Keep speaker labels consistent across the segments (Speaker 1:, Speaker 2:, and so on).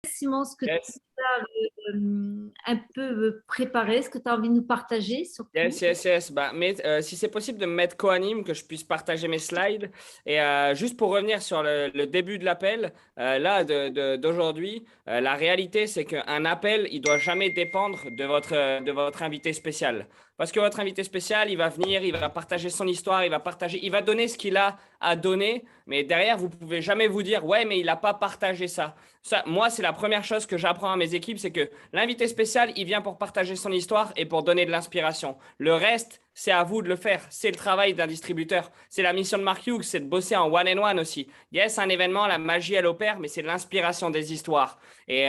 Speaker 1: Simon, ce que tu
Speaker 2: Yes,
Speaker 1: as un peu préparé, ce que tu as envie de nous partager surtout.
Speaker 2: yes. Bah, mais si c'est possible de me mettre co-anime, que je puisse partager mes slides. Et juste pour revenir sur le début de l'appel, d'aujourd'hui, la réalité, c'est qu'un appel, il doit jamais dépendre de votre invité spécial. Parce que votre invité spécial, il va venir, il va partager son histoire, il va donner ce qu'il a à donner. Mais derrière, vous pouvez jamais vous dire, ouais, mais il n'a pas partagé ça. Ça, moi, c'est la première chose que j'apprends à mes équipes, c'est que l'invité spécial, il vient pour partager son histoire et pour donner de l'inspiration. Le reste, c'est à vous de le faire. C'est le travail d'un distributeur. C'est la mission de Mark Hughes, c'est de bosser en one-on-one aussi. Yes, un événement, la magie, elle opère, mais c'est l'inspiration des histoires. Et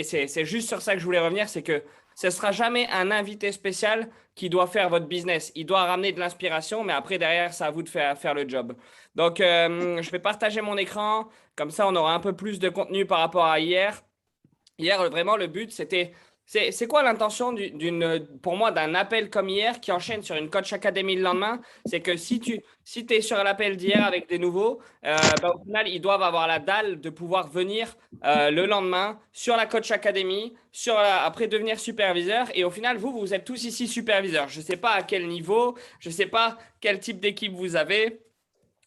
Speaker 2: c'est juste sur ça que je voulais revenir, c'est que ce ne sera jamais un invité spécial qui doit faire votre business. Il doit ramener de l'inspiration, mais après, derrière, c'est à vous de faire le job. Donc, je vais partager mon écran. Comme ça, on aura un peu plus de contenu par rapport à hier. Hier, vraiment, le but, c'était. C'est quoi l'intention pour moi, d'un appel comme hier qui enchaîne sur une Coach Academy le lendemain? C'est que si tu es sur l'appel d'hier avec des nouveaux, bah, au final, ils doivent avoir la dalle de pouvoir venir le lendemain sur la Coach Academy, après devenir superviseur. Et au final, vous êtes tous ici superviseurs. Je ne sais pas à quel niveau, je ne sais pas quel type d'équipe vous avez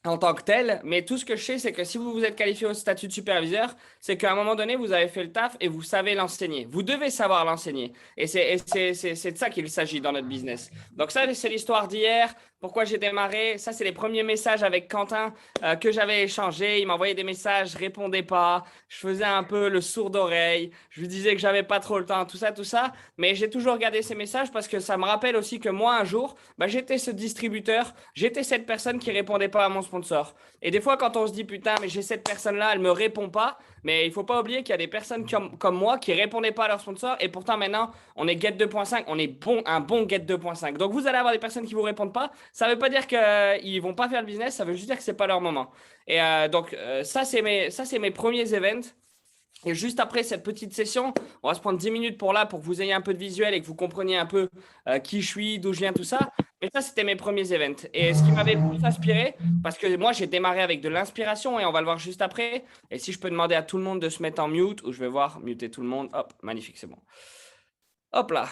Speaker 2: en tant que tel, mais tout ce que je sais, c'est que si vous vous êtes qualifié au statut de superviseur, c'est qu'à un moment donné, vous avez fait le taf et vous savez l'enseigner. Vous devez savoir l'enseigner. Et c'est de ça qu'il s'agit dans notre business. Donc ça, c'est l'histoire d'hier. Pourquoi j'ai démarré? Ça, c'est les premiers messages avec Quentin que j'avais échangés. Il m'envoyait des messages, je répondais pas. Je faisais un peu le sourd d'oreille. Je lui disais que j'avais pas trop le temps, tout ça, tout ça. Mais j'ai toujours regardé ces messages parce que ça me rappelle aussi que moi, un jour, bah, j'étais ce distributeur, j'étais cette personne qui répondait pas à mon sponsor. Et des fois, quand on se dit, putain, mais j'ai cette personne-là, elle me répond pas, mais il faut pas oublier qu'il y a des personnes comme moi qui répondaient pas à leur sponsor. Et pourtant, maintenant, on est Get 2.5, on est un bon Get 2.5. Donc, vous allez avoir des personnes qui vous répondent pas. Ça veut pas dire qu'ils vont pas faire le business, ça veut juste dire que c'est pas leur moment. Et ça, c'est mes premiers events. Et juste après cette petite session, on va se prendre 10 minutes pour que vous ayez un peu de visuel et que vous compreniez un peu qui je suis, d'où je viens, tout ça. Mais ça, c'était mes premiers events. Et ce qui m'avait le plus inspiré, parce que moi, j'ai démarré avec de l'inspiration et on va le voir juste après. Et si je peux demander à tout le monde de se mettre en mute, ou je vais voir, muter tout le monde. Hop, magnifique, c'est bon. Hop là.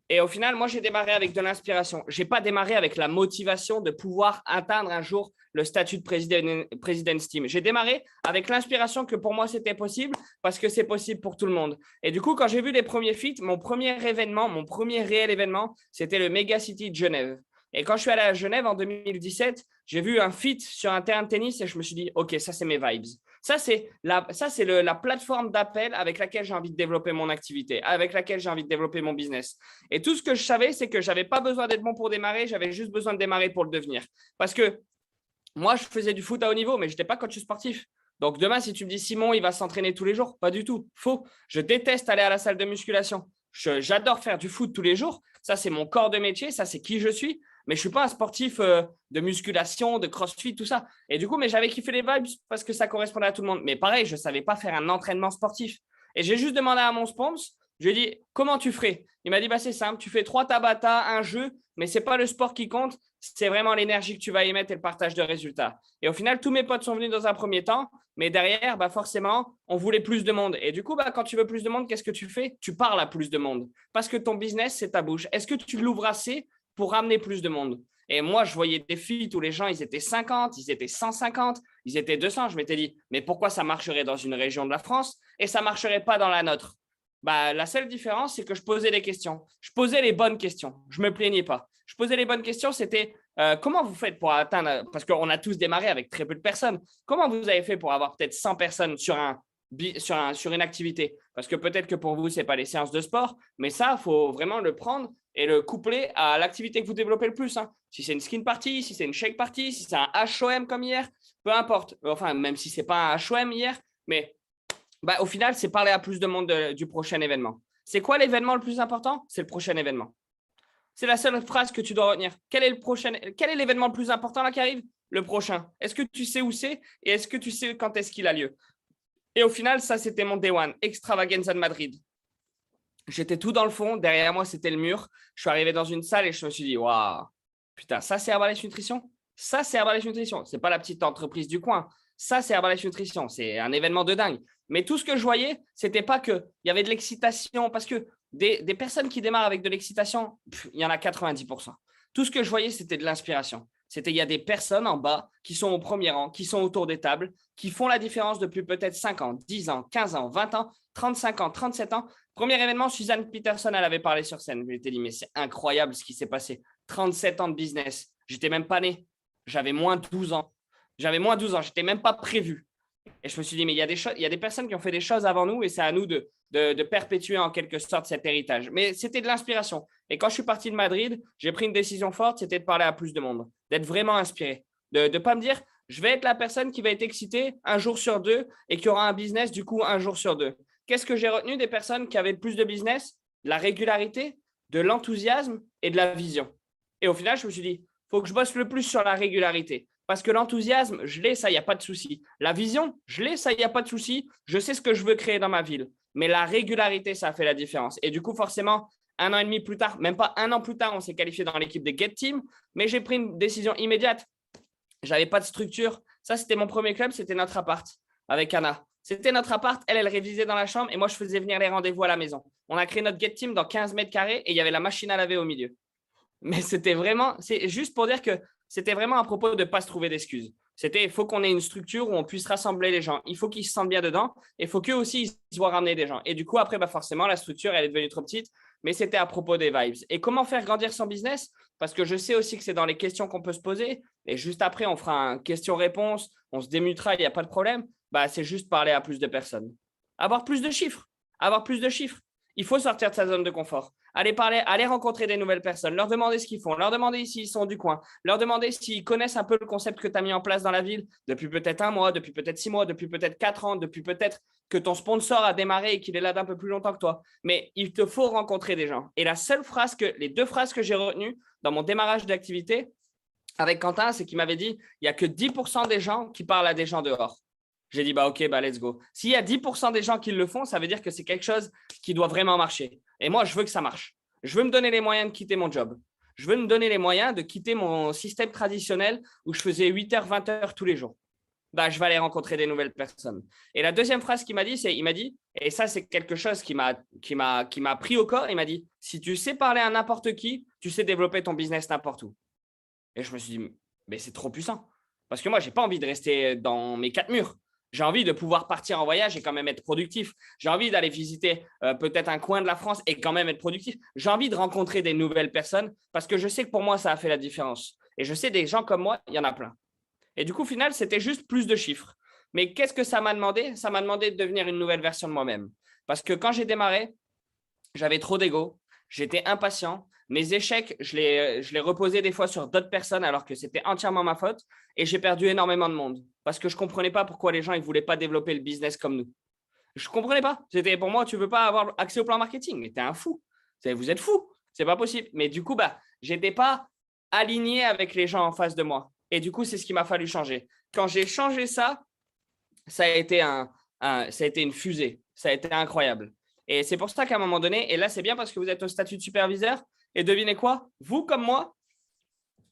Speaker 2: Et au final, moi, j'ai démarré avec de l'inspiration. Je n'ai pas démarré avec la motivation de pouvoir atteindre un jour le statut de President's Team. J'ai démarré avec l'inspiration que pour moi, c'était possible parce que c'est possible pour tout le monde. Et du coup, quand j'ai vu les premiers feats, mon premier réel événement, c'était le Mega City de Genève. Et quand je suis allé à Genève en 2017, j'ai vu un feat sur un terrain de tennis et je me suis dit, OK, ça, c'est mes vibes. Ça, c'est la plateforme d'appel avec laquelle j'ai envie de développer mon activité, avec laquelle j'ai envie de développer mon business. Et tout ce que je savais, c'est que je n'avais pas besoin d'être bon pour démarrer, j'avais juste besoin de démarrer pour le devenir. Parce que moi, je faisais du foot à haut niveau, mais je n'étais pas coach sportif. Donc demain, si tu me dis Simon, il va s'entraîner tous les jours, pas du tout. Faux. Je déteste aller à la salle de musculation. J'adore faire du foot tous les jours. Ça, c'est mon corps de métier. Ça, c'est qui je suis. Mais je ne suis pas un sportif de musculation, de crossfit, tout ça. Et du coup, mais j'avais kiffé les vibes parce que ça correspondait à tout le monde. Mais pareil, je ne savais pas faire un entraînement sportif. Et j'ai juste demandé à mon sponsor, je lui ai dit, comment tu ferais? Il m'a dit, bah, c'est simple, tu fais 3 Tabata, un jeu, mais ce n'est pas le sport qui compte, c'est vraiment l'énergie que tu vas y mettre et le partage de résultats. Et au final, tous mes potes sont venus dans un premier temps, mais derrière, bah forcément, on voulait plus de monde. Et du coup, bah, quand tu veux plus de monde, qu'est-ce que tu fais? Tu parles à plus de monde. Parce que ton business, c'est ta bouche. Est-ce que tu l'ouvres assez pour ramener plus de monde? Et moi, je voyais des feats où les gens, ils étaient 50, ils étaient 150, ils étaient 200. Je m'étais dit, mais pourquoi ça marcherait dans une région de la France et ça ne marcherait pas dans la nôtre? Bah, la seule différence, c'est que je posais des questions. Je posais les bonnes questions. Je ne me plaignais pas. Je posais les bonnes questions, c'était comment vous faites pour atteindre, parce qu'on a tous démarré avec très peu de personnes, comment vous avez fait pour avoir peut-être 100 personnes sur une activité? Parce que peut-être que pour vous, ce n'est pas les séances de sport, mais ça, il faut vraiment le prendre et le coupler à l'activité que vous développez le plus. Hein. Si c'est une skin party, si c'est une shake party, si c'est un HOM comme hier, peu importe. Enfin, même si ce n'est pas un HOM hier, mais bah, au final, c'est parler à plus de monde du prochain événement. C'est quoi l'événement le plus important? C'est le prochain événement. C'est la seule phrase que tu dois retenir. Quel est l'événement le plus important là qui arrive? Le prochain. Est-ce que tu sais où c'est et est-ce que tu sais quand est-ce qu'il a lieu? Et au final, ça, c'était mon Day One, Extravaganza de Madrid. J'étais tout dans le fond. Derrière moi, c'était le mur. Je suis arrivé dans une salle et je me suis dit, waouh, putain, ça, c'est Herbalife Nutrition? Ça, c'est Herbalife Nutrition. C'est pas la petite entreprise du coin. Ça, c'est Herbalife Nutrition. C'est un événement de dingue. Mais tout ce que je voyais, ce n'était pas qu'il y avait de l'excitation, parce que des personnes qui démarrent avec de l'excitation, il y en a 90%. Tout ce que je voyais, c'était de l'inspiration. Il y a des personnes en bas qui sont au premier rang, qui sont autour des tables, qui font la différence depuis peut-être 5 ans, 10 ans, 15 ans, 20 ans, 35 ans, 37 ans. Premier événement, Suzanne Peterson, elle avait parlé sur scène. Je lui ai dit, mais c'est incroyable ce qui s'est passé. 37 ans de business. J'étais même pas né. J'avais moins de 12 ans. J'avais moins de 12 ans. J'étais même pas prévu. Et je me suis dit, mais il y a des personnes qui ont fait des choses avant nous et c'est à nous de perpétuer en quelque sorte cet héritage. Mais c'était de l'inspiration. Et quand je suis parti de Madrid, j'ai pris une décision forte, c'était de parler à plus de monde, d'être vraiment inspiré, de ne pas me dire, je vais être la personne qui va être excitée un jour sur deux et qui aura un business du coup un jour sur deux. Qu'est-ce que j'ai retenu des personnes qui avaient plus de business? La régularité, de l'enthousiasme et de la vision. Et au final, je me suis dit, il faut que je bosse le plus sur la régularité. Parce que l'enthousiasme, je l'ai, ça, il n'y a pas de souci. La vision, je l'ai, ça, il n'y a pas de souci. Je sais ce que je veux créer dans ma ville. Mais la régularité, ça a fait la différence. Et du coup, forcément, 1 an et demi plus tard, même pas 1 an plus tard, on s'est qualifié dans l'équipe des Get Team. Mais j'ai pris une décision immédiate. Je n'avais pas de structure. Ça, c'était mon premier club, c'était notre appart avec Anna. C'était notre appart. Elle révisait dans la chambre et moi, je faisais venir les rendez-vous à la maison. On a créé notre Get Team dans 15 mètres carrés et il y avait la machine à laver au milieu. Mais c'était vraiment, c'est juste pour dire que c'était vraiment à propos de ne pas se trouver d'excuses. C'était, il faut qu'on ait une structure où on puisse rassembler les gens. Il faut qu'ils se sentent bien dedans et il faut qu'eux aussi, ils se voient ramener des gens. Et du coup, après, forcément, la structure, elle est devenue trop petite, mais c'était à propos des vibes. Et comment faire grandir son business? Parce que je sais aussi que c'est dans les questions qu'on peut se poser. Et juste après, on fera un question-réponse, on se démutera, il n'y a pas de problème. C'est juste parler à plus de personnes. Avoir plus de chiffres. Avoir plus de chiffres. Il faut sortir de sa zone de confort. Aller parler, aller rencontrer des nouvelles personnes, leur demander ce qu'ils font, leur demander s'ils sont du coin, leur demander s'ils connaissent un peu le concept que tu as mis en place dans la ville depuis peut-être 1 mois, depuis peut-être 6 mois, depuis peut-être 4 ans, depuis peut-être que ton sponsor a démarré et qu'il est là d'un peu plus longtemps que toi. Mais il te faut rencontrer des gens. Et les 2 phrases que j'ai retenues dans mon démarrage d'activité avec Quentin, c'est qu'il m'avait dit, il n'y a que 10% des gens qui parlent à des gens dehors. J'ai dit, OK, let's go. S'il y a 10% des gens qui le font, ça veut dire que c'est quelque chose qui doit vraiment marcher. Et moi, je veux que ça marche. Je veux me donner les moyens de quitter mon job. Je veux me donner les moyens de quitter mon système traditionnel où je faisais 8h, 20h tous les jours. Je vais aller rencontrer des nouvelles personnes. Et la deuxième phrase qu'il m'a dit, il m'a dit, et ça, c'est quelque chose qui m'a pris au corps, il m'a dit, si tu sais parler à n'importe qui, tu sais développer ton business n'importe où. Et je me suis dit, mais c'est trop puissant. Parce que moi, je n'ai pas envie de rester dans mes 4 murs. J'ai envie de pouvoir partir en voyage et quand même être productif. J'ai envie d'aller visiter peut-être un coin de la France et quand même être productif. J'ai envie de rencontrer des nouvelles personnes parce que je sais que pour moi, ça a fait la différence. Et je sais des gens comme moi, il y en a plein. Et du coup, au final, c'était juste plus de chiffres. Mais qu'est-ce que ça m'a demandé? Ça m'a demandé de devenir une nouvelle version de moi-même. Parce que quand j'ai démarré, j'avais trop d'ego, j'étais impatient. Mes échecs, je les reposais des fois sur d'autres personnes alors que c'était entièrement ma faute et j'ai perdu énormément de monde parce que je ne comprenais pas pourquoi les gens ne voulaient pas développer le business comme nous. Je ne comprenais pas. C'était pour moi, tu ne veux pas avoir accès au plan marketing, mais tu es un fou. Vous êtes fou. Ce n'est pas possible. Mais du coup, je n'étais pas aligné avec les gens en face de moi. Et du coup, c'est ce qu'il m'a fallu changer. Quand j'ai changé ça, ça a été une fusée. Ça a été incroyable. Et c'est pour ça qu'à un moment donné, et là, c'est bien parce que vous êtes au statut de superviseur. Et devinez quoi? Vous, comme moi,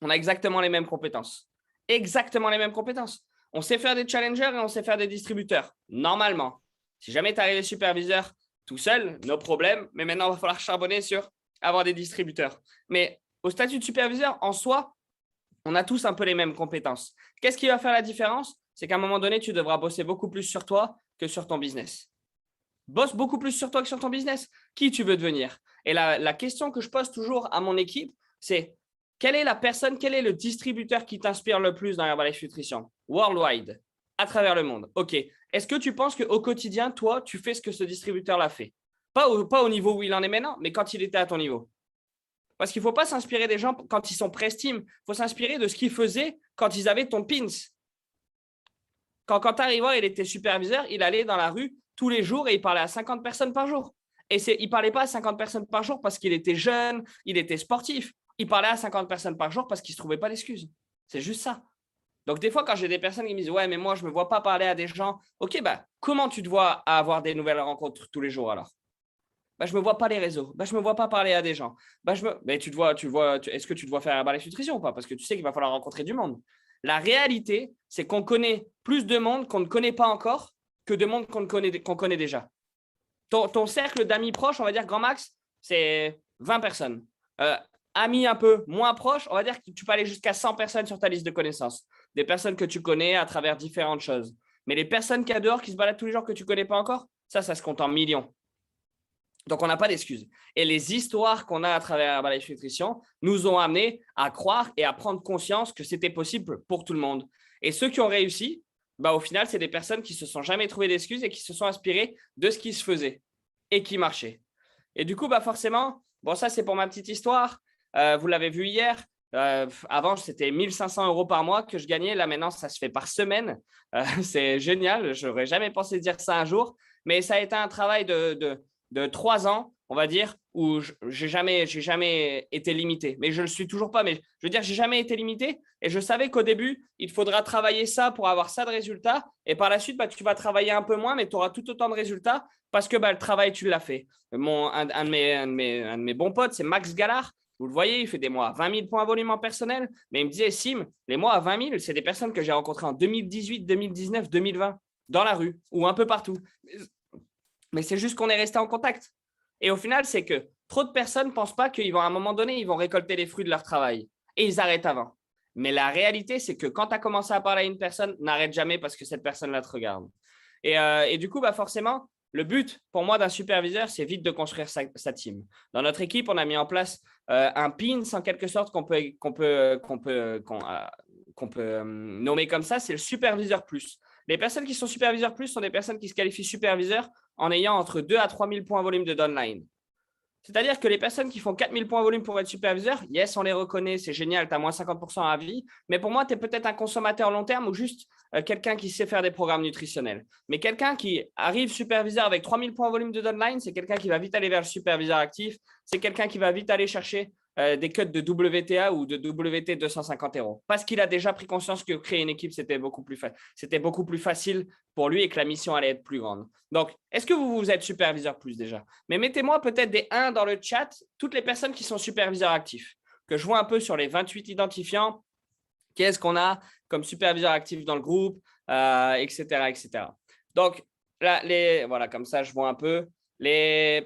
Speaker 2: on a exactement les mêmes compétences. Exactement les mêmes compétences. On sait faire des challengers et on sait faire des distributeurs. Normalement. Si jamais tu es arrivé superviseur tout seul, no problème. Mais maintenant, il va falloir charbonner sur avoir des distributeurs. Mais au statut de superviseur, en soi, on a tous un peu les mêmes compétences. Qu'est-ce qui va faire la différence? C'est qu'à un moment donné, tu devras bosser beaucoup plus sur toi que sur ton business. Bosse beaucoup plus sur toi que sur ton business. Qui tu veux devenir? Et la question que je pose toujours à mon équipe, c'est quelle est la personne, quel est le distributeur qui t'inspire le plus dans Herbalife Nutrition? Worldwide, à travers le monde. OK. Est-ce que tu penses qu'au quotidien, toi, tu fais ce que ce distributeur-là fait? Pas au niveau où il en est maintenant, mais quand il était à ton niveau. Parce qu'il ne faut pas s'inspirer des gens quand ils sont pré-esteem. Il faut s'inspirer de ce qu'ils faisaient quand ils avaient ton pins. Quand Quentin Rivoire, il était superviseur, il allait dans la rue tous les jours et il parlait à 50 personnes par jour. Et il ne parlait pas à 50 personnes par jour parce qu'il était jeune, il était sportif. Il parlait à 50 personnes par jour parce qu'il ne se trouvait pas d'excuses. C'est juste ça. Donc, des fois, quand j'ai des personnes qui me disent « Ouais, mais moi, je ne me vois pas parler à des gens. » OK, comment tu te vois à avoir des nouvelles rencontres tous les jours alors? Je ne me vois pas les réseaux. Je ne me vois pas parler à des gens. Mais est-ce que tu te vois faire Herbalife Nutrition ou pas? Parce que tu sais qu'il va falloir rencontrer du monde. La réalité, c'est qu'on connaît plus de monde qu'on ne connaît pas encore que de monde qu'on connaît déjà. Ton cercle d'amis proches, on va dire grand max, c'est 20 personnes. Amis un peu moins proches, on va dire que tu peux aller jusqu'à 100 personnes sur ta liste de connaissances. Des personnes que tu connais à travers différentes choses. Mais les personnes qu'il y a dehors qui se baladent tous les jours que tu ne connais pas encore, ça se compte en millions. Donc, on n'a pas d'excuses. Et les histoires qu'on a à travers Herbalife Nutrition nous ont amenés à croire et à prendre conscience que c'était possible pour tout le monde. Et ceux qui ont réussi, au final, c'est des personnes qui ne se sont jamais trouvées d'excuses et qui se sont inspirées de ce qui se faisait et qui marchait. Et du coup, forcément, ça, c'est pour ma petite histoire. Vous l'avez vu hier. Avant, c'était 1 500 € par mois que je gagnais. Là, maintenant, ça se fait par semaine. C'est génial. Je n'aurais jamais pensé dire ça un jour. Mais ça a été un travail de 3 ans, on va dire, où je n'ai jamais été limité. Mais je ne le suis toujours pas. Mais je veux dire, je n'ai jamais été limité. Et je savais qu'au début, il faudra travailler ça pour avoir ça de résultats. Et par la suite, tu vas travailler un peu moins, mais tu auras tout autant de résultats parce que le travail, tu l'as fait. Un de mes bons potes, c'est Max Gallard. Vous le voyez, il fait des mois à 20 000 points volume en personnel. Mais il me disait, Sim, les mois à 20 000, c'est des personnes que j'ai rencontrées en 2018, 2019, 2020, dans la rue ou un peu partout. Mais c'est juste qu'on est resté en contact. Et au final, c'est que trop de personnes ne pensent pas qu'ils vont, à un moment donné, ils vont récolter les fruits de leur travail. Et ils arrêtent avant. Mais la réalité, c'est que quand tu as commencé à parler à une personne, n'arrête jamais parce que cette personne-là te regarde. Et du coup, forcément, le but pour moi d'un superviseur, c'est vite de construire sa team. Dans notre équipe, on a mis en place un pins en quelque sorte qu'on peut nommer comme ça, c'est le superviseur plus. Les personnes qui sont superviseurs plus sont des personnes qui se qualifient superviseurs en ayant entre 2 à 3 000 points volume de downline. C'est-à-dire que les personnes qui font 4 000 points volume pour être superviseur, yes, on les reconnaît, c'est génial, tu as moins 50% à vie. Mais pour moi, tu es peut-être un consommateur long terme ou juste quelqu'un qui sait faire des programmes nutritionnels. Mais quelqu'un qui arrive superviseur avec 3 000 points volume de downline, c'est quelqu'un qui va vite aller vers le superviseur actif. C'est quelqu'un qui va vite aller chercher des cuts de WTA ou de WT 250 €. Parce qu'il a déjà pris conscience que créer une équipe, c'était beaucoup plus facile pour lui et que la mission allait être plus grande. Donc, est-ce que vous êtes superviseur plus déjà? Mais mettez-moi peut-être des 1 dans le chat, toutes les personnes qui sont superviseurs actifs, que je vois un peu sur les 28 identifiants. Qu'est-ce qu'on a comme superviseur actif dans le groupe, etc., etc. Donc, là, voilà, comme ça, je vois un peu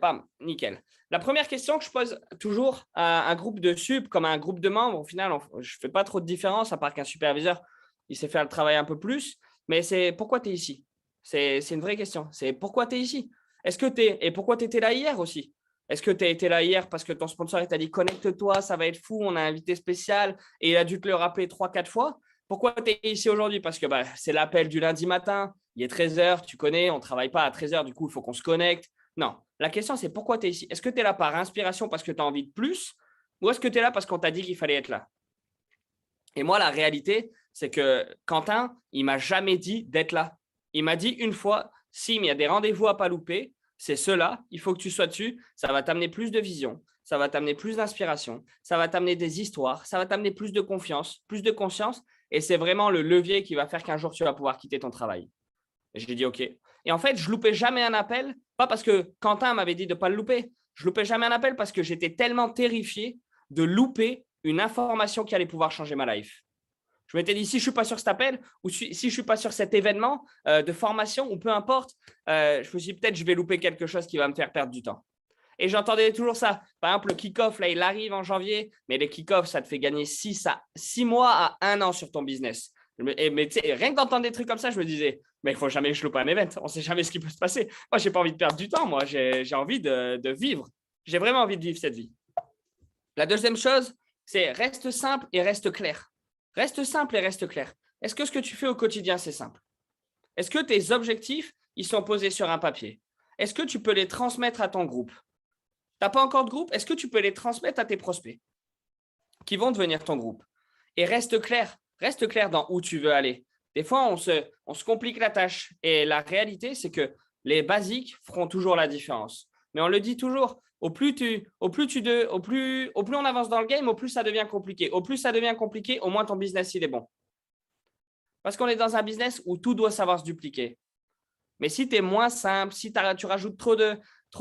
Speaker 2: bam, nickel. La première question que je pose toujours à un groupe de sup, comme à un groupe de membres, au final, je ne fais pas trop de différence, à part qu'un superviseur, il sait faire le travail un peu plus, mais c'est pourquoi tu es ici? C'est une vraie question. C'est pourquoi tu es ici? Et pourquoi tu étais là hier aussi? Est-ce que tu as été là hier parce que ton sponsor t'a dit connecte-toi, ça va être fou, on a un invité spécial et il a dû te le rappeler 3-4 fois? Pourquoi tu es ici aujourd'hui? Parce que c'est l'appel du lundi matin, il est 13 h, tu connais, on ne travaille pas à 13 h, du coup, il faut qu'on se connecte. Non, la question, c'est pourquoi tu es ici? Est-ce que tu es là par inspiration parce que tu as envie de plus ou est-ce que tu es là parce qu'on t'a dit qu'il fallait être là? Et moi, la réalité, c'est que Quentin, il ne m'a jamais dit d'être là. Il m'a dit une fois, Sim, il y a des rendez-vous à ne pas louper, c'est ceux-là, il faut que tu sois dessus, ça va t'amener plus de vision, ça va t'amener plus d'inspiration, ça va t'amener des histoires, ça va t'amener plus de confiance, plus de conscience, et c'est vraiment le levier qui va faire qu'un jour, tu vas pouvoir quitter ton travail. Et j'ai dit OK. Et en fait, je loupais jamais un appel, pas parce que Quentin m'avait dit de ne pas le louper, je loupais jamais un appel parce que j'étais tellement terrifié de louper une information qui allait pouvoir changer ma life. Je m'étais dit, si je ne suis pas sur cet appel ou si je ne suis pas sur cet événement de formation ou peu importe, je me suis dit peut-être je vais louper quelque chose qui va me faire perdre du temps. Et j'entendais toujours ça. Par exemple, le kick-off, là, il arrive en janvier, mais les kick-off, ça te fait gagner 6 mois à 1 an sur ton business. Mais rien que d'entendre des trucs comme ça, je me disais, mais il ne faut jamais que je loupe un event. On ne sait jamais ce qui peut se passer. Moi, je n'ai pas envie de perdre du temps. Moi, j'ai envie de vivre. J'ai vraiment envie de vivre cette vie. La deuxième chose, c'est reste simple et reste clair. Reste simple et reste clair. Est-ce que ce que tu fais au quotidien, c'est simple? Est-ce que tes objectifs, ils sont posés sur un papier? Est-ce que tu peux les transmettre à ton groupe? Tu n'as pas encore de groupe? Est-ce que tu peux les transmettre à tes prospects qui vont devenir ton groupe? Et reste clair dans où tu veux aller. Des fois, on se complique la tâche. Et la réalité, c'est que les basiques feront toujours la différence. Mais on le dit toujours, au plus on avance dans le game, au plus ça devient compliqué. Au plus ça devient compliqué, au moins ton business, il est bon. Parce qu'on est dans un business où tout doit savoir se dupliquer. Mais si tu es moins simple, si tu rajoutes trop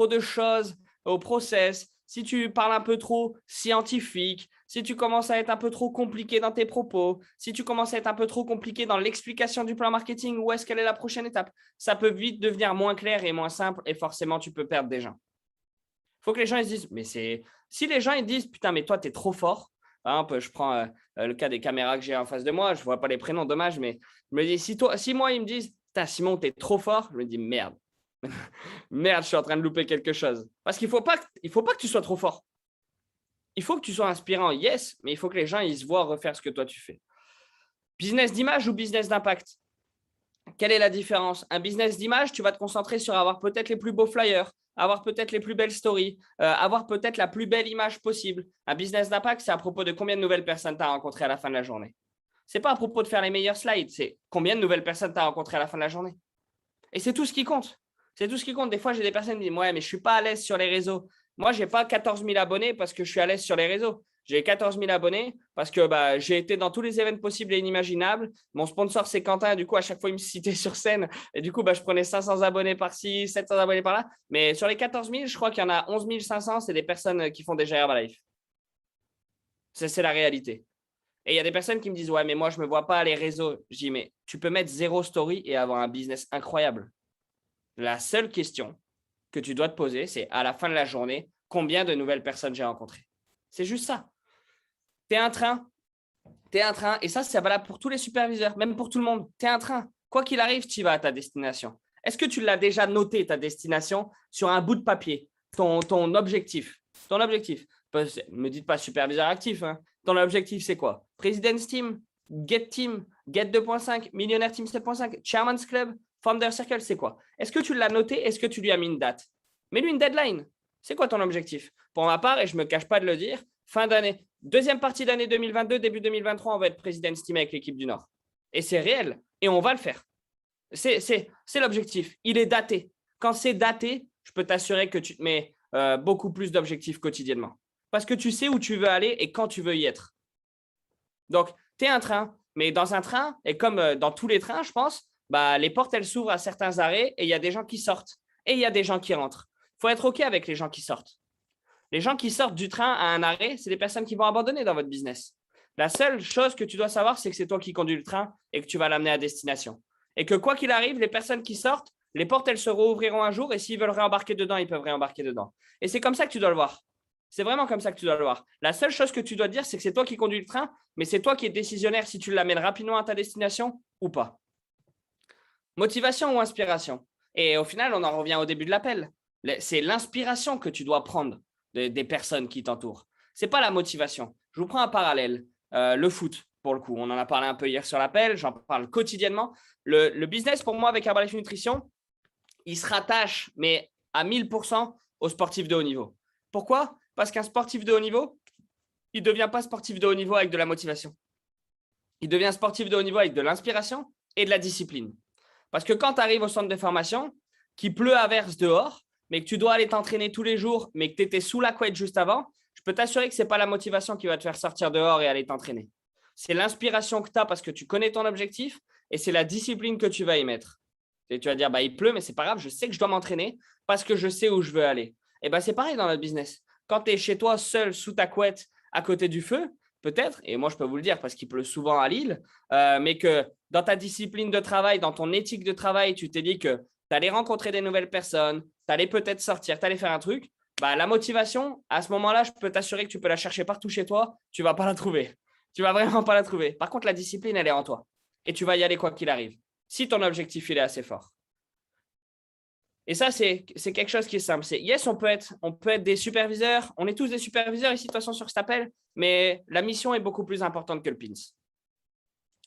Speaker 2: de choses au process, si tu parles un peu trop scientifique, si tu commences à être un peu trop compliqué dans tes propos, si tu commences à être un peu trop compliqué dans l'explication du plan marketing, où est-ce qu'elle est la prochaine étape, ça peut vite devenir moins clair et moins simple et forcément, tu peux perdre des gens. Il faut que les gens ils se disent, mais c'est… Si les gens ils disent, putain, mais toi, tu es trop fort. Par exemple, je prends le cas des caméras que j'ai en face de moi, je ne vois pas les prénoms, dommage, mais je me dis, si moi, ils me disent, putain, Simon, tu es trop fort, je me dis, merde. Merde, je suis en train de louper quelque chose. Parce qu'il ne faut pas que tu sois trop fort. Il faut que tu sois inspirant, yes, mais il faut que les gens ils se voient refaire ce que toi tu fais. Business d'image ou business d'impact? Quelle est la différence? Un business d'image, tu vas te concentrer sur avoir peut-être les plus beaux flyers, avoir peut-être les plus belles stories, avoir peut-être la plus belle image possible. Un business d'impact, c'est à propos de combien de nouvelles personnes tu as rencontrées à la fin de la journée. Ce n'est pas à propos de faire les meilleurs slides, c'est combien de nouvelles personnes tu as rencontrées à la fin de la journée. Et c'est tout ce qui compte. C'est tout ce qui compte. Des fois, j'ai des personnes qui disent, ouais, mais je ne suis pas à l'aise sur les réseaux. Moi, je n'ai pas 14 000 abonnés parce que je suis à l'aise sur les réseaux. J'ai 14 000 abonnés parce que j'ai été dans tous les événements possibles et inimaginables. Mon sponsor, c'est Quentin. Du coup, à chaque fois, il me citait sur scène. Et du coup, je prenais 500 abonnés par-ci, 700 abonnés par-là. Mais sur les 14 000, je crois qu'il y en a 11 500. C'est des personnes qui font déjà Herbalife. C'est la réalité. Et il y a des personnes qui me disent, ouais, mais moi, je ne me vois pas les réseaux. Je dis, mais tu peux mettre 0 story et avoir un business incroyable. La seule question que tu dois te poser, c'est à la fin de la journée, combien de nouvelles personnes j'ai rencontrées? C'est juste ça. Tu es un train, et ça, c'est valable pour tous les superviseurs, même pour tout le monde. Tu es un train. Quoi qu'il arrive, tu vas à ta destination. Est-ce que tu l'as déjà noté, ta destination, sur un bout de papier, ton objectif? Ton objectif. Ne me dites pas superviseur actif. Hein. Ton objectif, c'est quoi? President's Team, Get Team, Get 2.5, Millionaire Team 7.5, Chairman's Club, Founder Circle, c'est quoi? Est-ce que tu l'as noté? Est-ce que tu lui as mis une date? Mets-lui une deadline. C'est quoi ton objectif? Pour ma part, et je ne me cache pas de le dire, fin d'année, deuxième partie d'année 2022, début 2023, on va être President's Team avec l'équipe du Nord. Et c'est réel, et on va le faire. C'est l'objectif. Il est daté. Quand c'est daté, je peux t'assurer que tu te mets beaucoup plus d'objectifs quotidiennement. Parce que tu sais où tu veux aller et quand tu veux y être. Donc, tu es un train, mais dans un train, et comme dans tous les trains, je pense, les portes, elles s'ouvrent à certains arrêts et il y a des gens qui sortent et il y a des gens qui rentrent. Il faut être OK avec les gens qui sortent. Les gens qui sortent du train à un arrêt, c'est des personnes qui vont abandonner dans votre business. La seule chose que tu dois savoir, c'est que c'est toi qui conduis le train et que tu vas l'amener à destination. Et que quoi qu'il arrive, les personnes qui sortent, les portes, elles se rouvriront un jour et s'ils veulent réembarquer dedans, ils peuvent réembarquer dedans. Et c'est comme ça que tu dois le voir. C'est vraiment comme ça que tu dois le voir. La seule chose que tu dois dire, c'est que c'est toi qui conduis le train, mais c'est toi qui es décisionnaire si tu l'amènes rapidement à ta destination ou pas. Motivation ou inspiration? Et au final, on en revient au début de l'appel. C'est l'inspiration que tu dois prendre des personnes qui t'entourent. Ce n'est pas la motivation. Je vous prends un parallèle. Le foot, pour le coup. On en a parlé un peu hier sur l'appel. J'en parle quotidiennement. Le business, pour moi, avec Herbalife Nutrition, il se rattache, mais à 1000% aux sportifs de haut niveau. Pourquoi? Parce qu'un sportif de haut niveau, il ne devient pas sportif de haut niveau avec de la motivation. Il devient sportif de haut niveau avec de l'inspiration et de la discipline. Parce que quand tu arrives au centre de formation, qu'il pleut à verse dehors, mais que tu dois aller t'entraîner tous les jours, mais que tu étais sous la couette juste avant, je peux t'assurer que ce n'est pas la motivation qui va te faire sortir dehors et aller t'entraîner. C'est l'inspiration que tu as parce que tu connais ton objectif et c'est la discipline que tu vas y mettre. Et tu vas dire, il pleut, mais ce n'est pas grave, je sais que je dois m'entraîner parce que je sais où je veux aller. Et c'est pareil dans notre business. Quand tu es chez toi seul sous ta couette à côté du feu, peut-être, et moi je peux vous le dire parce qu'il pleut souvent à Lille, mais que dans ta discipline de travail, dans ton éthique de travail, tu t'es dit que tu allais rencontrer des nouvelles personnes, tu allais peut-être sortir, tu allais faire un truc, la motivation, à ce moment-là, je peux t'assurer que tu peux la chercher partout chez toi, tu ne vas pas la trouver. Tu ne vas vraiment pas la trouver. Par contre, la discipline, elle est en toi et tu vas y aller quoi qu'il arrive, si ton objectif il est assez fort. Et ça, c'est quelque chose qui est simple. C'est yes, on peut être des superviseurs. On est tous des superviseurs ici, de toute façon, sur cet appel. Mais la mission est beaucoup plus importante que le pins.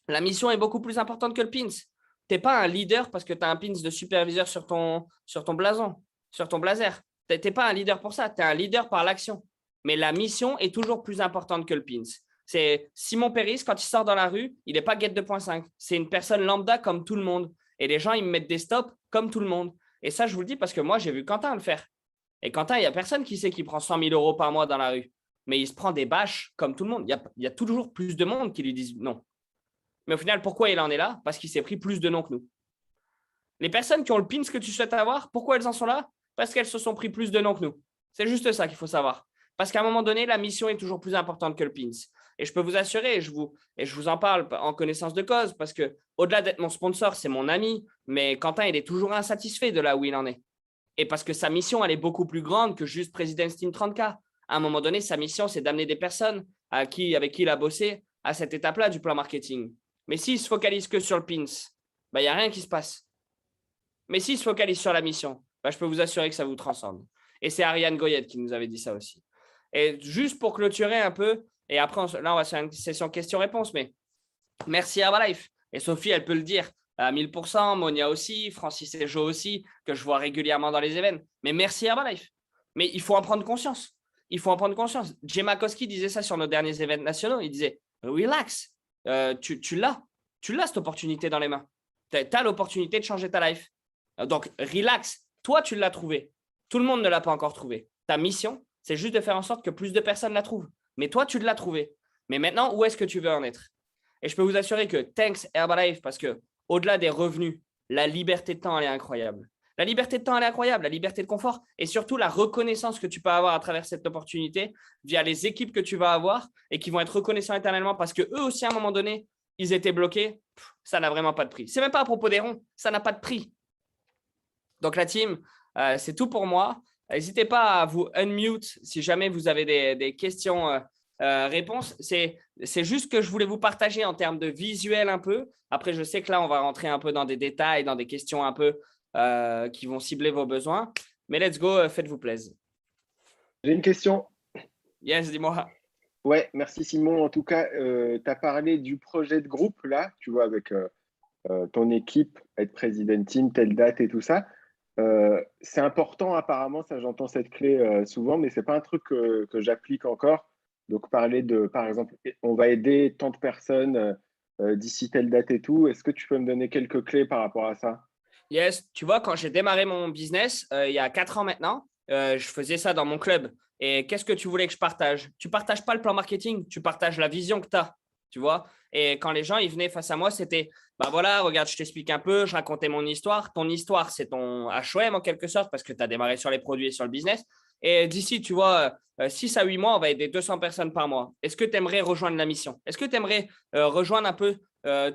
Speaker 2: La mission est beaucoup plus importante que le pins. Tu n'es pas un leader parce que tu as un pins de superviseur sur ton blason, sur ton blazer. Tu n'es pas un leader pour ça. Tu es un leader par l'action. Mais la mission est toujours plus importante que le pins. C'est Simon Péris, quand il sort dans la rue, il n'est pas Get 2.5. C'est une personne lambda comme tout le monde. Et les gens, ils me mettent des stops comme tout le monde. Et ça, je vous le dis parce que moi, j'ai vu Quentin le faire. Et Quentin, il n'y a personne qui sait qu'il prend 100 000 € par mois dans la rue. Mais il se prend des bâches comme tout le monde. Il y a toujours plus de monde qui lui disent non. Mais au final, pourquoi il en est là? Parce qu'il s'est pris plus de noms que nous. Les personnes qui ont le pins que tu souhaites avoir, pourquoi elles en sont là? Parce qu'elles se sont pris plus de noms que nous. C'est juste ça qu'il faut savoir. Parce qu'à un moment donné, la mission est toujours plus importante que le pins. Et je peux vous assurer, et je vous en parle en connaissance de cause, parce qu'au-delà d'être mon sponsor, c'est mon ami, mais Quentin, il est toujours insatisfait de là où il en est. Et parce que sa mission, elle est beaucoup plus grande que juste President's Team 30K. À un moment donné, sa mission, c'est d'amener des personnes avec qui il a bossé à cette étape-là du plan marketing. Mais s'il se focalise que sur le pins, il n'y a rien qui se passe. Mais s'il se focalise sur la mission, je peux vous assurer que ça vous transcende. Et c'est Ariane Goyette qui nous avait dit ça aussi. Et juste pour clôturer un peu, et après, là, on va faire une session questions-réponses, mais merci Herbalife. Et Sophie, elle peut le dire à 1000%, Monia aussi, Francis et Jo aussi, que je vois régulièrement dans les événements. Mais merci Herbalife. Mais il faut en prendre conscience. Il faut en prendre conscience. Jay Makowski disait ça sur nos derniers événements nationaux. Il disait, relax, tu l'as cette opportunité dans les mains. Tu as l'opportunité de changer ta life. Donc, relax. Toi, tu l'as trouvé. Tout le monde ne l'a pas encore trouvé. Ta mission, c'est juste de faire en sorte que plus de personnes la trouvent. Mais toi, tu l'as trouvé. Mais maintenant, où est-ce que tu veux en être? Et je peux vous assurer que thanks Herbalife, parce que au-delà des revenus, la liberté de temps, elle est incroyable. La liberté de temps, elle est incroyable, la liberté de confort et surtout la reconnaissance que tu peux avoir à travers cette opportunité via les équipes que tu vas avoir et qui vont être reconnaissants éternellement parce qu'eux aussi, à un moment donné, ils étaient bloqués. Ça n'a vraiment pas de prix. C'est même pas à propos des ronds, ça n'a pas de prix. Donc la team, c'est tout pour moi. N'hésitez pas à vous unmute si jamais vous avez des questions, réponses. C'est juste que je voulais vous partager en termes de visuel un peu. Après, je sais que là, on va rentrer un peu dans des détails, dans des questions un peu qui vont cibler vos besoins. Mais let's go, faites-vous plaisir.
Speaker 3: J'ai une question.
Speaker 2: Yes, dis-moi.
Speaker 3: Ouais, merci Simon. En tout cas, tu as parlé du projet de groupe là, tu vois, avec ton équipe, être président team, telle date et tout ça. C'est important apparemment, ça j'entends cette clé souvent, mais c'est pas un truc que j'applique encore. Donc parler de, par exemple, on va aider tant de personnes d'ici telle date et tout. Est-ce que tu peux me donner quelques clés par rapport à ça?
Speaker 2: Yes, tu vois, quand j'ai démarré mon business, il y a 4 ans maintenant, je faisais ça dans mon club. Et qu'est-ce que tu voulais que je partage? Tu ne partages pas le plan marketing, tu partages la vision que tu as, tu vois. Et quand les gens ils venaient face à moi, c'était, bah voilà, regarde, je t'explique un peu, je racontais mon histoire. Ton histoire, c'est ton HOM en quelque sorte, parce que tu as démarré sur les produits et sur le business. Et d'ici, tu vois, 6 à 8 mois, on va aider 200 personnes par mois. Est-ce que tu aimerais rejoindre la mission? Est-ce que tu aimerais rejoindre un peu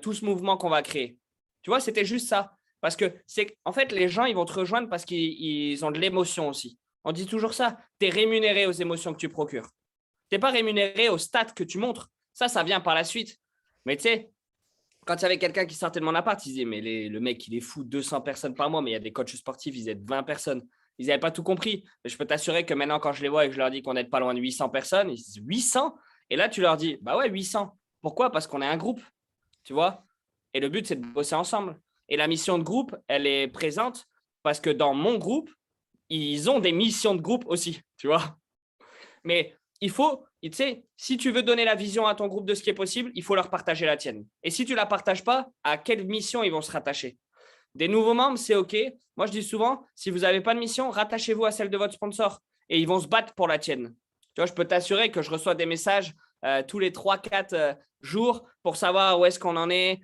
Speaker 2: tout ce mouvement qu'on va créer? Tu vois, c'était juste ça. Parce que c'est en fait, les gens, ils vont te rejoindre parce qu'ils ont de l'émotion aussi. On dit toujours ça. Tu es rémunéré aux émotions que tu procures. Tu n'es pas rémunéré aux stats que tu montres. Ça vient par la suite. Mais tu sais, quand il y avait quelqu'un qui sortait de mon appart, il disait, mais le mec, il est fou, 200 personnes par mois, mais il y a des coachs sportifs, ils aident 20 personnes. Ils n'avaient pas tout compris. Mais je peux t'assurer que maintenant, quand je les vois et que je leur dis qu'on n'aide pas loin de 800 personnes, ils disent 800. Et là, tu leur dis, bah ouais, 800. Pourquoi? Parce qu'on est un groupe, tu vois. Et le but, c'est de bosser ensemble. Et la mission de groupe, elle est présente parce que dans mon groupe, ils ont des missions de groupe aussi, tu vois. Mais il faut, tu sais, si tu veux donner la vision à ton groupe de ce qui est possible, il faut leur partager la tienne. Et si tu ne la partages pas, à quelle mission ils vont se rattacher? Des nouveaux membres, c'est OK. Moi, je dis souvent, si vous n'avez pas de mission, rattachez-vous à celle de votre sponsor et ils vont se battre pour la tienne. Tu vois, je peux t'assurer que je reçois des messages tous les 3-4 jours pour savoir où est-ce qu'on en est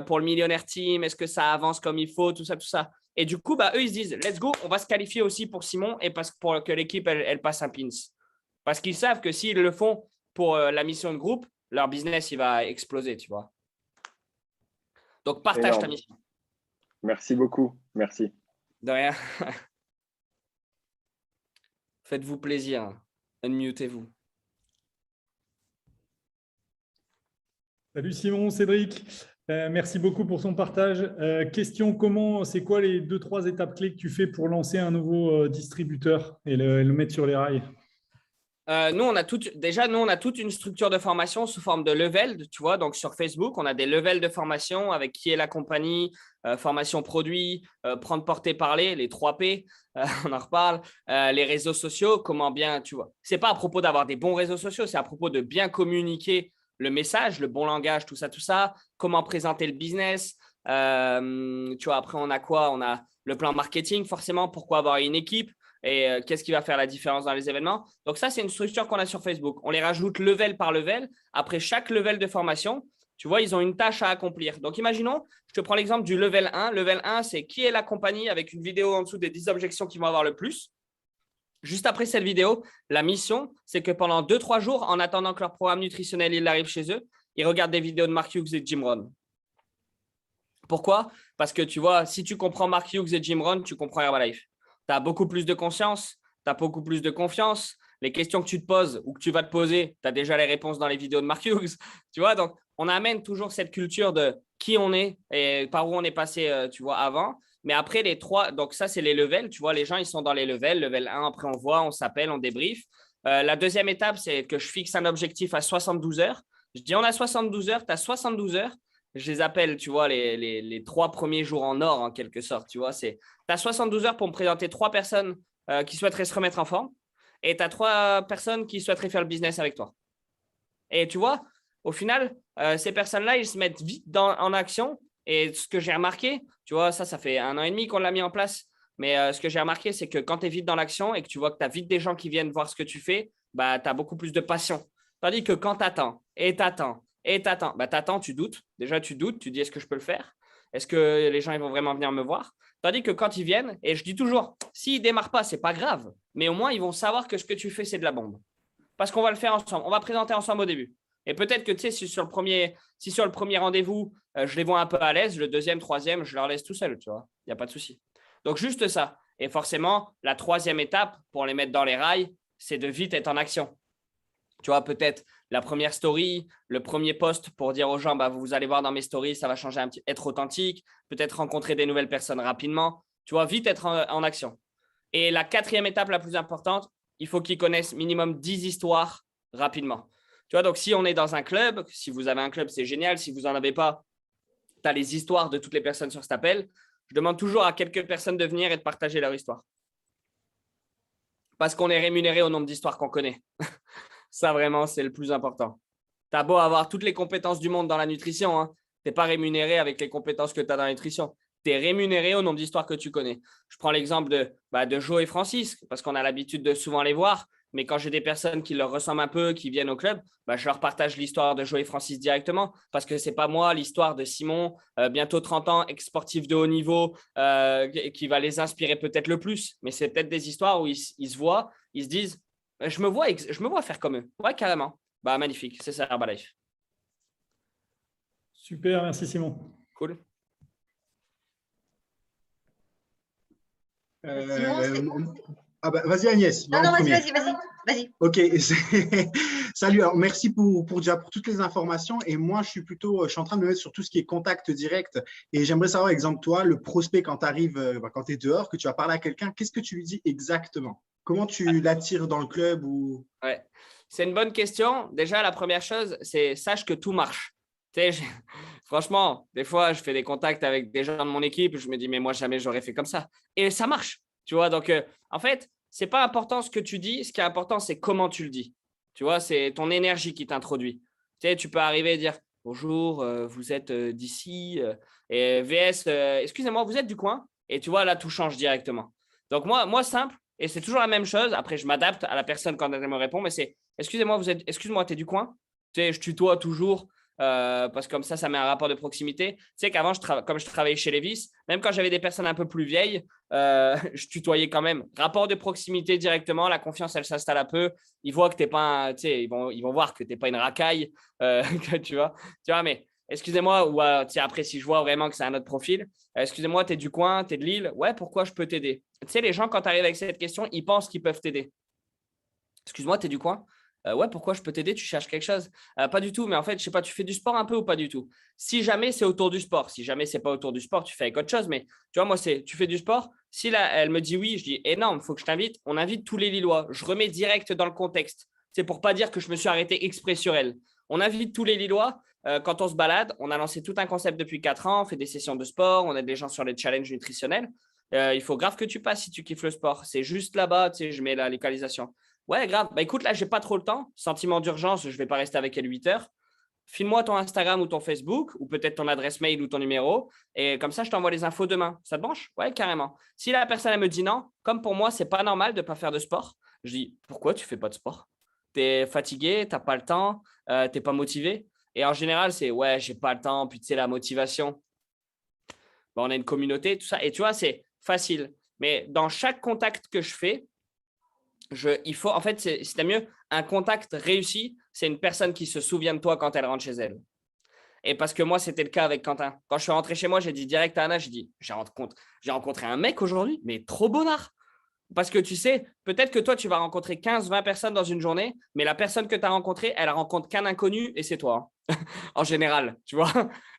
Speaker 2: pour le millionnaire team, est-ce que ça avance comme il faut, tout ça, tout ça. Et du coup, eux, ils se disent, let's go, on va se qualifier aussi pour Simon et pour que l'équipe, elle passe un pins. Parce qu'ils savent que s'ils le font pour la mission de groupe, leur business, il va exploser, tu vois. Donc, partage ta mission.
Speaker 3: Merci beaucoup. Merci.
Speaker 2: De rien. Faites-vous plaisir. Unmutez-vous.
Speaker 4: Salut Simon, Cédric. Merci beaucoup pour son partage. Question, c'est quoi les 2-3 étapes clés que tu fais pour lancer un nouveau distributeur et le mettre sur les rails?
Speaker 2: Nous, on a toute une structure de formation sous forme de level, tu vois. Donc, sur Facebook, on a des levels de formation avec qui est la compagnie, formation produit, prendre, porter, parler, les 3 P, on en reparle, les réseaux sociaux, comment bien, tu vois. Ce n'est pas à propos d'avoir des bons réseaux sociaux, c'est à propos de bien communiquer le message, le bon langage, tout ça, comment présenter le business. Tu vois, après, on a quoi? On a le plan marketing, forcément, pourquoi avoir une équipe et qu'est-ce qui va faire la différence dans les événements. Donc ça, c'est une structure qu'on a sur Facebook. On les rajoute level par level. Après chaque level de formation, tu vois, ils ont une tâche à accomplir. Donc, imaginons, je te prends l'exemple du level 1. Level 1, c'est qui est la compagnie avec une vidéo en dessous des 10 objections qui vont avoir le plus. Juste après cette vidéo, la mission, c'est que pendant 2-3 jours, en attendant que leur programme nutritionnel il arrive chez eux, ils regardent des vidéos de Mark Hughes et Jim Rohn. Pourquoi? Parce que tu vois, si tu comprends Mark Hughes et Jim Rohn, tu comprends Herbalife. Tu as beaucoup plus de conscience, tu as beaucoup plus de confiance. Les questions que tu te poses ou que tu vas te poser, tu as déjà les réponses dans les vidéos de Mark Hughes. Tu vois, donc on amène toujours cette culture de qui on est et par où on est passé, tu vois, avant. Mais après, les 3, donc ça, c'est les levels. Tu vois, les gens, ils sont dans les levels. Level 1, après, on voit, on s'appelle, on débrief. La deuxième étape, c'est que je fixe un objectif à 72 heures. Je dis, on a 72 heures, tu as 72 heures. Je les appelle, tu vois, les 3 premiers jours en or, en quelque sorte. Tu vois, tu as 72 heures pour me présenter 3 personnes qui souhaiteraient se remettre en forme et tu as 3 personnes qui souhaiteraient faire le business avec toi. Et tu vois, au final, ces personnes-là, ils se mettent vite en action. Et ce que j'ai remarqué, tu vois, ça fait 1 an et demi qu'on l'a mis en place. Mais ce que j'ai remarqué, c'est que quand tu es vite dans l'action et que tu vois que tu as vite des gens qui viennent voir ce que tu fais, bah, tu as beaucoup plus de passion. Tandis que quand tu attends et tu attends et tu attends, bah, tu attends, tu doutes. Déjà, tu doutes, tu dis est-ce que je peux le faire? Est-ce que les gens ils vont vraiment venir me voir? Tandis que quand ils viennent, et je dis toujours, s'ils ne démarrent pas, ce n'est pas grave. Mais au moins, ils vont savoir que ce que tu fais, c'est de la bombe. Parce qu'on va le faire ensemble. On va présenter ensemble au début. Et peut-être que tu sais, si sur le premier rendez-vous, je les vois un peu à l'aise, le deuxième, troisième, je leur laisse tout seul, tu vois. Il n'y a pas de souci. Donc, juste ça. Et forcément, la troisième étape pour les mettre dans les rails, c'est de vite être en action. Tu vois, peut-être la première story, le premier post pour dire aux gens, bah, vous allez voir dans mes stories, ça va changer un petit, être authentique, peut-être rencontrer des nouvelles personnes rapidement. Tu vois, vite être en action. Et la quatrième étape la plus importante, il faut qu'ils connaissent minimum 10 histoires rapidement. Tu vois, donc si on est dans un club, si vous avez un club, c'est génial. Si vous n'en avez pas, tu as les histoires de toutes les personnes sur cet appel. Je demande toujours à quelques personnes de venir et de partager leur histoire. Parce qu'on est rémunéré au nombre d'histoires qu'on connaît. Ça, vraiment, c'est le plus important. Tu as beau avoir toutes les compétences du monde dans la nutrition, hein, tu n'es pas rémunéré avec les compétences que tu as dans la nutrition. Tu es rémunéré au nombre d'histoires que tu connais. Je prends l'exemple de Joe et Francis, parce qu'on a l'habitude de souvent les voir. Mais quand j'ai des personnes qui leur ressemblent un peu, qui viennent au club, je leur partage l'histoire de Joe et Francis directement. Parce que ce n'est pas moi, l'histoire de Simon, bientôt 30 ans, ex-sportif de haut niveau, qui va les inspirer peut-être le plus. Mais c'est peut-être des histoires où ils se voient, ils se disent, je me vois faire comme eux. Ouais, carrément. Bah, magnifique. C'est ça, Herbalife.
Speaker 4: Super, merci Simon.
Speaker 2: Cool.
Speaker 5: Vas-y Agnès.
Speaker 6: Non, vas-y.
Speaker 5: Ok, salut. Alors, merci pour toutes les informations. Et moi, je suis en train de me mettre sur tout ce qui est contact direct. Et j'aimerais savoir, exemple, toi, le prospect, quand tu arrives, quand tu es dehors, que tu vas parler à quelqu'un, qu'est-ce que tu lui dis exactement? Comment tu l'attires dans le club ou...
Speaker 2: Ouais, c'est une bonne question. Déjà, la première chose, c'est sache que tout marche. Tu sais, franchement, des fois, je fais des contacts avec des gens de mon équipe. Je me dis, mais moi, jamais j'aurais fait comme ça. Et ça marche. Tu vois, donc, en fait, ce n'est pas important ce que tu dis. Ce qui est important, c'est comment tu le dis. Tu vois, c'est ton énergie qui t'introduit. Tu sais, tu peux arriver et dire, bonjour, vous êtes d'ici. Et VS, excusez-moi, vous êtes du coin? Et tu vois, là, tout change directement. Donc, moi simple. Et c'est toujours la même chose. Après, je m'adapte à la personne quand elle me répond. Mais c'est, excusez-moi, tu es du coin? Tu sais, je tutoie toujours. Parce que comme ça met un rapport de proximité. Tu sais qu'avant, comme je travaillais chez Levi's, même quand j'avais des personnes un peu plus vieilles, je tutoyais quand même. Rapport de proximité directement, la confiance, elle s'installe un peu. Ils voient que tu n'es pas, tu sais, ils vont voir que tu n'es pas une racaille, que tu vois, mais excusez-moi, ou après, si je vois vraiment que c'est un autre profil, excusez-moi, tu es du coin, tu es de Lille, ouais, pourquoi je peux t'aider? Tu sais, les gens, quand tu arrives avec cette question, ils pensent qu'ils peuvent t'aider. Excuse-moi, tu es du coin? Ouais, pourquoi je peux t'aider? Tu cherches quelque chose? Pas du tout, mais en fait, je sais pas, tu fais du sport un peu ou pas du tout? Si jamais c'est autour du sport, si jamais c'est pas autour du sport, tu fais avec autre chose. Mais tu vois, moi, tu fais du sport. Si là, elle me dit oui, je dis énorme, il faut que je t'invite. On invite tous les Lillois. Je remets direct dans le contexte. C'est pour pas dire que je me suis arrêté exprès sur elle. On invite tous les Lillois. Quand on se balade, on a lancé tout un concept depuis 4 ans. On fait des sessions de sport. On aide des gens sur les challenges nutritionnels. Il faut grave que tu passes si tu kiffes le sport. C'est juste là-bas, tu sais, je mets la localisation. Ouais, grave. Bah écoute, là, j'ai pas trop le temps. Sentiment d'urgence, je vais pas rester avec elle 8 heures. File-moi ton Instagram ou ton Facebook, ou peut-être ton adresse mail ou ton numéro. Et comme ça, je t'envoie les infos demain. Ça te branche? Ouais, carrément. Si la personne, elle me dit non, comme pour moi, c'est pas normal de pas faire de sport, je dis, pourquoi tu fais pas de sport? Tu es fatigué, t'as pas le temps, t'es pas motivé. Et en général, c'est ouais, j'ai pas le temps, puis tu sais, la motivation. Bah, on a une communauté, tout ça. Et tu vois, c'est facile. Mais dans chaque contact que je fais, il faut, en fait, c'était mieux, un contact réussi, c'est une personne qui se souvient de toi quand elle rentre chez elle. Et parce que moi, c'était le cas avec Quentin. Quand je suis rentré chez moi, j'ai dit direct à Anna, j'ai rencontré un mec aujourd'hui, mais trop bonnard. Parce que tu sais, peut-être que toi, tu vas rencontrer 15-20 personnes dans une journée, mais la personne que tu as rencontrée, elle rencontre qu'un inconnu et c'est toi, hein. En général, tu vois.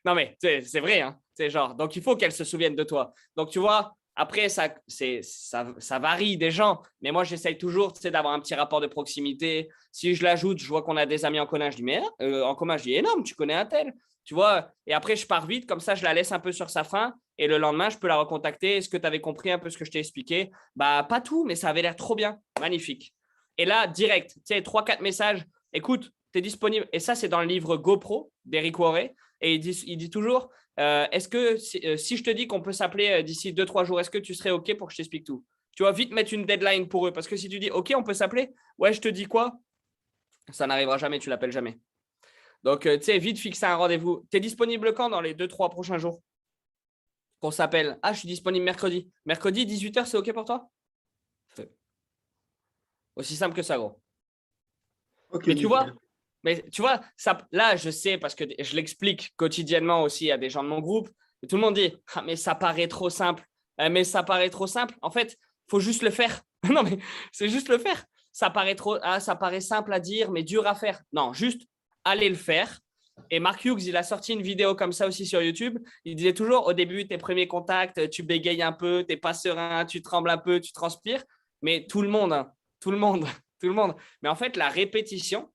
Speaker 2: Non, mais c'est vrai, hein. C'est genre, donc il faut qu'elle se souvienne de toi. Donc, tu vois, après, ça varie des gens, mais moi, j'essaye toujours, tu sais, d'avoir un petit rapport de proximité. Si je l'ajoute, je vois qu'on a des amis en commun, je dis, mais en commun, je dis, énorme, tu connais un tel, tu vois. Et après, je pars vite, comme ça, je la laisse un peu sur sa faim. Et le lendemain, je peux la recontacter. Est-ce que tu avais compris un peu ce que je t'ai expliqué? Bah, pas tout, mais ça avait l'air trop bien. Magnifique. Et là, direct, tu sais, 3-4 messages. Écoute, tu es disponible. Et ça, c'est dans le livre GoPro d'Eric Worre. Et il dit toujours, est-ce que si je te dis qu'on peut s'appeler d'ici 2-3 jours, est-ce que tu serais OK pour que je t'explique tout? Tu vas vite mettre une deadline pour eux. Parce que si tu dis, OK, on peut s'appeler, ouais, je te dis quoi? Ça n'arrivera jamais, tu l'appelles jamais. Donc, tu sais, vite fixer un rendez-vous. Tu es disponible quand dans les 2-3 prochains jours? Qu'on s'appelle. Ah, je suis disponible mercredi. Mercredi, 18h, c'est OK pour toi? Aussi simple que ça, gros.
Speaker 5: Ok,
Speaker 2: Mais
Speaker 5: nickel.
Speaker 2: tu vois ça, là, je sais parce que je l'explique quotidiennement aussi à des gens de mon groupe. Et tout le monde dit, ah, mais ça paraît trop simple. Mais ça paraît trop simple. En fait, il faut juste le faire. Non, mais c'est juste le faire. Ça paraît simple à dire, mais dur à faire. Non, juste allez le faire. Et Mark Hughes, il a sorti une vidéo comme ça aussi sur YouTube. Il disait toujours, au début, tes premiers contacts, tu bégayes un peu, tu n'es pas serein, tu trembles un peu, tu transpires. Mais tout le monde, hein, tout le monde, tout le monde. Mais en fait, la répétition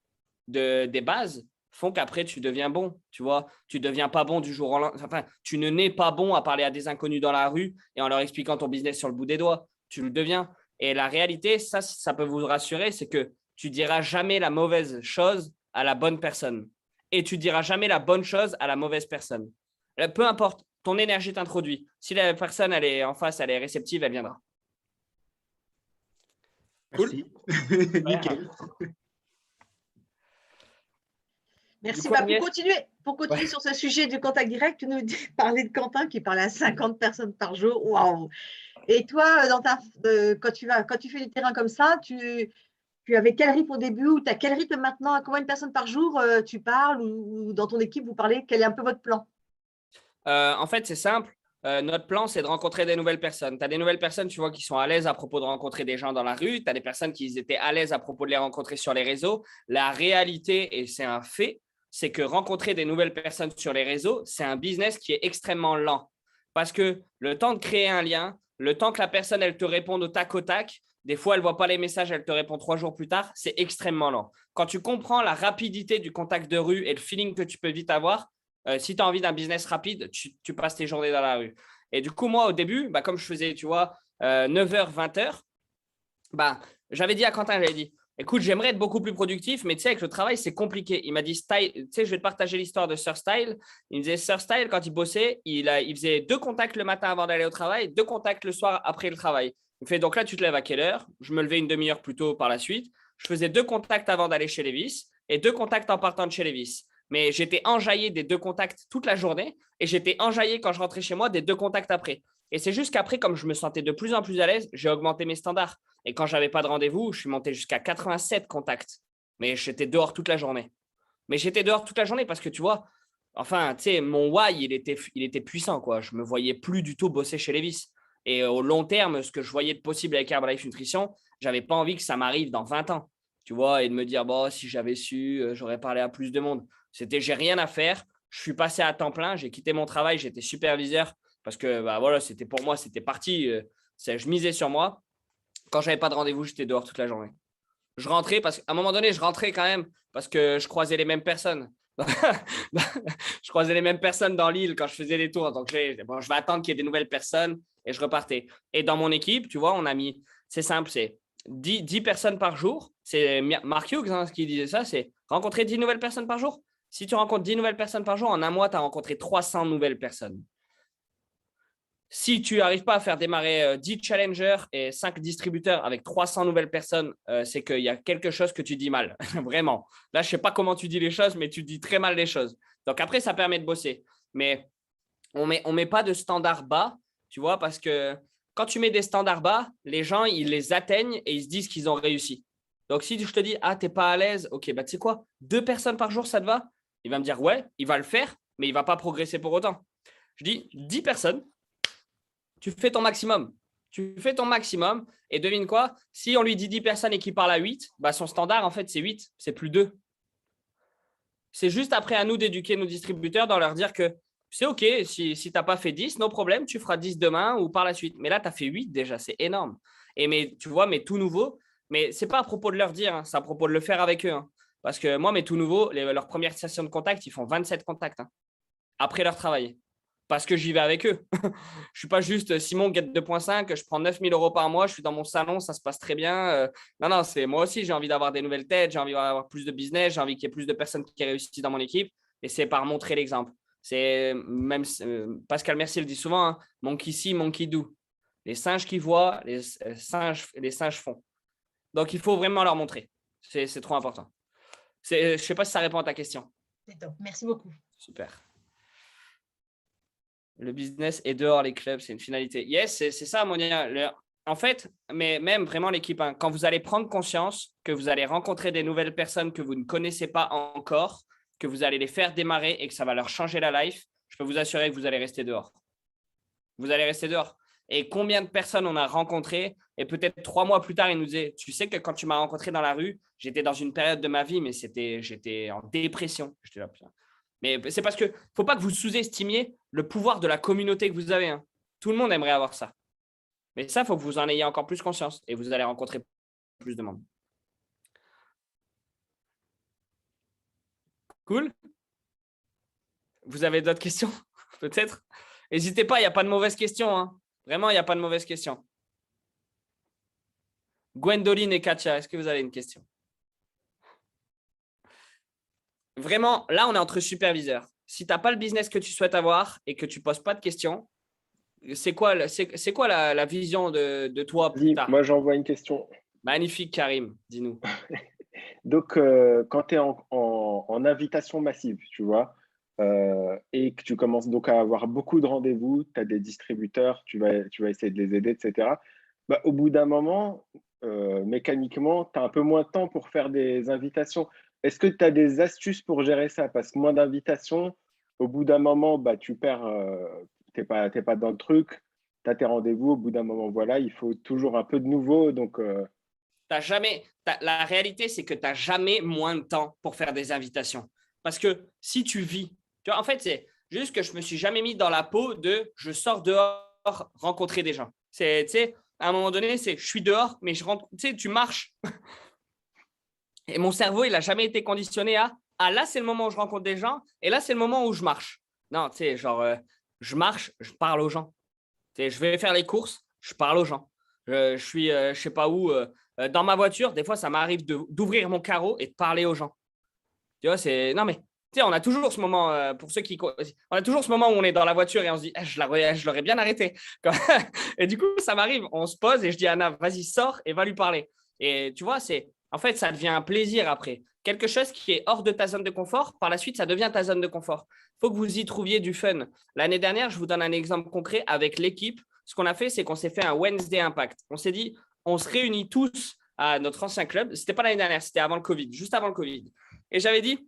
Speaker 2: des bases font qu'après, tu deviens bon. Tu vois, tu ne deviens pas bon du jour au lendemain. Enfin, tu ne nais pas bon à parler à des inconnus dans la rue et en leur expliquant ton business sur le bout des doigts. Tu le deviens. Et la réalité, ça peut vous rassurer, c'est que tu diras jamais la mauvaise chose à la bonne personne. Et tu diras jamais la bonne chose à la mauvaise personne. Peu importe, ton énergie t'introduit. Si la personne, elle est en face, elle est réceptive, elle viendra.
Speaker 5: Merci. Nickel.
Speaker 6: Merci.
Speaker 2: Du coup,
Speaker 6: Bah,
Speaker 2: Agnès,
Speaker 6: pour continuer sur ce sujet du contact direct, tu nous parlais de Quentin qui parle à 50 personnes par jour. Waouh! Et toi, quand tu fais du terrain comme ça, tu avais quel rythme au début ou tu as quel rythme maintenant? À combien de personnes par jour tu parles ou dans ton équipe, vous parlez? Quel est un peu votre plan?
Speaker 2: en fait, c'est simple. Notre plan, c'est de rencontrer des nouvelles personnes. Tu as des nouvelles personnes, tu vois, qui sont à l'aise à propos de rencontrer des gens dans la rue. Tu as des personnes qui étaient à l'aise à propos de les rencontrer sur les réseaux. La réalité, et c'est un fait, c'est que rencontrer des nouvelles personnes sur les réseaux, c'est un business qui est extrêmement lent. Parce que le temps de créer un lien, le temps que la personne, elle te réponde au tac au tac, des fois, elle ne voit pas les messages, elle te répond 3 jours plus tard, c'est extrêmement lent. Quand tu comprends la rapidité du contact de rue et le feeling que tu peux vite avoir, si tu as envie d'un business rapide, tu passes tes journées dans la rue. Et du coup, moi, au début, comme je faisais, tu vois, 9h, 20h, j'avais dit à Quentin, j'avais dit, écoute, j'aimerais être beaucoup plus productif, mais tu sais, avec le travail, c'est compliqué. Il m'a dit, Style, tu sais, je vais te partager l'histoire de Sir Style. Il me disait, Sir Style, quand il bossait, il faisait 2 contacts le matin avant d'aller au travail, 2 contacts le soir après le travail. Il me fait, donc là, tu te lèves à quelle heure? Je me levais une demi-heure plus tôt par la suite. Je faisais 2 contacts avant d'aller chez Levis et 2 contacts en partant de chez Levis. Mais j'étais enjaillé des 2 contacts toute la journée et j'étais enjaillé quand je rentrais chez moi des 2 contacts après. Et c'est juste qu'après, comme je me sentais de plus en plus à l'aise, j'ai augmenté mes standards. Et quand je n'avais pas de rendez-vous, je suis monté jusqu'à 87 contacts. Mais j'étais dehors toute la journée. Mais j'étais dehors toute la journée parce que tu vois, enfin, tu sais, mon why, il était puissant, quoi. Je me voyais plus du tout bosser chez Levis. Et au long terme, ce que je voyais de possible avec Herbalife Nutrition, j'avais pas envie que ça m'arrive dans 20 ans. Tu vois, et de me dire, bon, si j'avais su, j'aurais parlé à plus de monde. J'ai rien à faire. Je suis passé à temps plein. J'ai quitté mon travail. J'étais superviseur parce que, voilà, c'était pour moi, c'était parti. Je misais sur moi. Quand j'avais pas de rendez-vous, j'étais dehors toute la journée. Je rentrais parce qu'à un moment donné, je rentrais quand même parce que je croisais les mêmes personnes. Je croisais les mêmes personnes dans l'île quand je faisais des tours. Donc, je vais attendre qu'il y ait des nouvelles personnes et je repartais. Et dans mon équipe, tu vois, on a mis, c'est simple, c'est 10 personnes par jour. C'est Mark Hughes qui disait ça, c'est rencontrer 10 nouvelles personnes par jour. Si tu rencontres 10 nouvelles personnes par jour, en un mois, tu as rencontré 300 nouvelles personnes. Si tu n'arrives pas à faire démarrer 10 challengers et 5 distributeurs avec 300 nouvelles personnes, c'est qu'il y a quelque chose que tu dis mal. Vraiment. Là, je ne sais pas comment tu dis les choses, mais tu dis très mal les choses. Donc après, ça permet de bosser. Mais on met pas de standard bas, tu vois, parce que quand tu mets des standards bas, les gens, ils les atteignent et ils se disent qu'ils ont réussi. Donc, si je te dis, ah, t'es pas à l'aise, ok, bah, tu sais quoi, 2 personnes par jour, ça te va? Il va me dire, ouais, il va le faire, mais il va pas progresser pour autant. Je dis, 10 personnes, tu fais ton maximum. Tu fais ton maximum et devine quoi? Si on lui dit 10 personnes et qu'il parle à 8, bah, son standard, en fait, c'est 8, c'est plus 2. C'est juste après à nous d'éduquer nos distributeurs, dans leur dire que c'est OK, si tu n'as pas fait 10, no problème, tu feras 10 demain ou par la suite. Mais là, tu as fait 8 déjà, c'est énorme. Et mais tu vois, mais tout nouveau, mais ce n'est pas à propos de leur dire, hein, c'est à propos de le faire avec eux. Hein. Parce que moi, mes tout nouveaux, leur première session de contact, ils font 27 contacts hein, après leur travail. Parce que j'y vais avec eux. Je ne suis pas juste Simon Get 2.5, je prends 9 000 € par mois, je suis dans mon salon, ça se passe très bien. Non, c'est moi aussi, j'ai envie d'avoir des nouvelles têtes, j'ai envie d'avoir plus de business, j'ai envie qu'il y ait plus de personnes qui réussissent dans mon équipe. Et c'est par montrer l'exemple. C'est même Pascal Mercier le dit souvent, hein, monkey see, monkey do. Les singes qui voient, les singes font. Donc, il faut vraiment leur montrer. C'est trop important. Je ne sais pas si ça répond à ta question.
Speaker 6: C'est top. Merci beaucoup.
Speaker 2: Super. Le business est dehors, les clubs, c'est une finalité. Yes, c'est ça, Monia. En fait, mais même vraiment l'équipe, hein, quand vous allez prendre conscience que vous allez rencontrer des nouvelles personnes que vous ne connaissez pas encore, que vous allez les faire démarrer et que ça va leur changer la life, je peux vous assurer que vous allez rester dehors. Vous allez rester dehors. Et combien de personnes on a rencontrées et peut-être 3 mois plus tard, ils nous disaient, tu sais que quand tu m'as rencontré dans la rue, j'étais dans une période de ma vie, mais j'étais en dépression. J'étais là, putain. Mais c'est parce qu'il ne faut pas que vous sous-estimiez le pouvoir de la communauté que vous avez. Hein. Tout le monde aimerait avoir ça. Mais ça, il faut que vous en ayez encore plus conscience et vous allez rencontrer plus de monde. Cool. Vous avez d'autres questions? Peut-être? N'hésitez pas, il n'y a pas de mauvaises questions. Hein. Vraiment, il n'y a pas de mauvaises questions. Gwendoline et Katia, est-ce que vous avez une question? Vraiment, là, on est entre superviseurs. Si tu n'as pas le business que tu souhaites avoir et que tu ne poses pas de questions, c'est quoi la vision de toi plus tard?
Speaker 3: Moi, j'envoie une question.
Speaker 2: Magnifique, Karim, dis-nous.
Speaker 3: Donc, quand tu es en invitation massive, tu vois, et que tu commences donc à avoir beaucoup de rendez-vous, tu as des distributeurs, tu vas essayer de les aider, etc. Bah, au bout d'un moment, mécaniquement, tu as un peu moins de temps pour faire des invitations. Est-ce que tu as des astuces pour gérer ça? Parce que moins d'invitations, au bout d'un moment, bah, tu perds, t'es pas dans le truc, tu as tes rendez-vous, au bout d'un moment, voilà, il faut toujours un peu de nouveau. Donc,
Speaker 2: la réalité, c'est que tu n'as jamais moins de temps pour faire des invitations. Parce que si tu vis, tu vois, en fait, c'est juste que je ne me suis jamais mis dans la peau de je sors dehors rencontrer des gens. Tu sais, à un moment donné, je suis dehors, mais je rentre, tu sais, tu marches. Et mon cerveau, il n'a jamais été conditionné à là, c'est le moment où je rencontre des gens et là, c'est le moment où je marche. Non, tu sais, genre, je marche, je parle aux gens. Tu sais, je vais faire les courses, je parle aux gens. Je suis, je ne sais pas où, dans ma voiture, des fois, ça m'arrive d'ouvrir mon carreau et de parler aux gens. Tu vois, non, mais tu sais, on a toujours ce moment, pour ceux on a toujours ce moment où on est dans la voiture et on se dit, je l'aurais bien arrêté. Et du coup, ça m'arrive, on se pose et je dis à Anna, vas-y, sors et va lui parler. Et tu vois, en fait, ça devient un plaisir après. Quelque chose qui est hors de ta zone de confort, par la suite, ça devient ta zone de confort. Il faut que vous y trouviez du fun. L'année dernière, je vous donne un exemple concret avec l'équipe. Ce qu'on a fait, c'est qu'on s'est fait un Wednesday Impact. On s'est dit, on se réunit tous à notre ancien club. Ce n'était pas l'année dernière, c'était avant le Covid, juste avant le Covid. Et j'avais dit,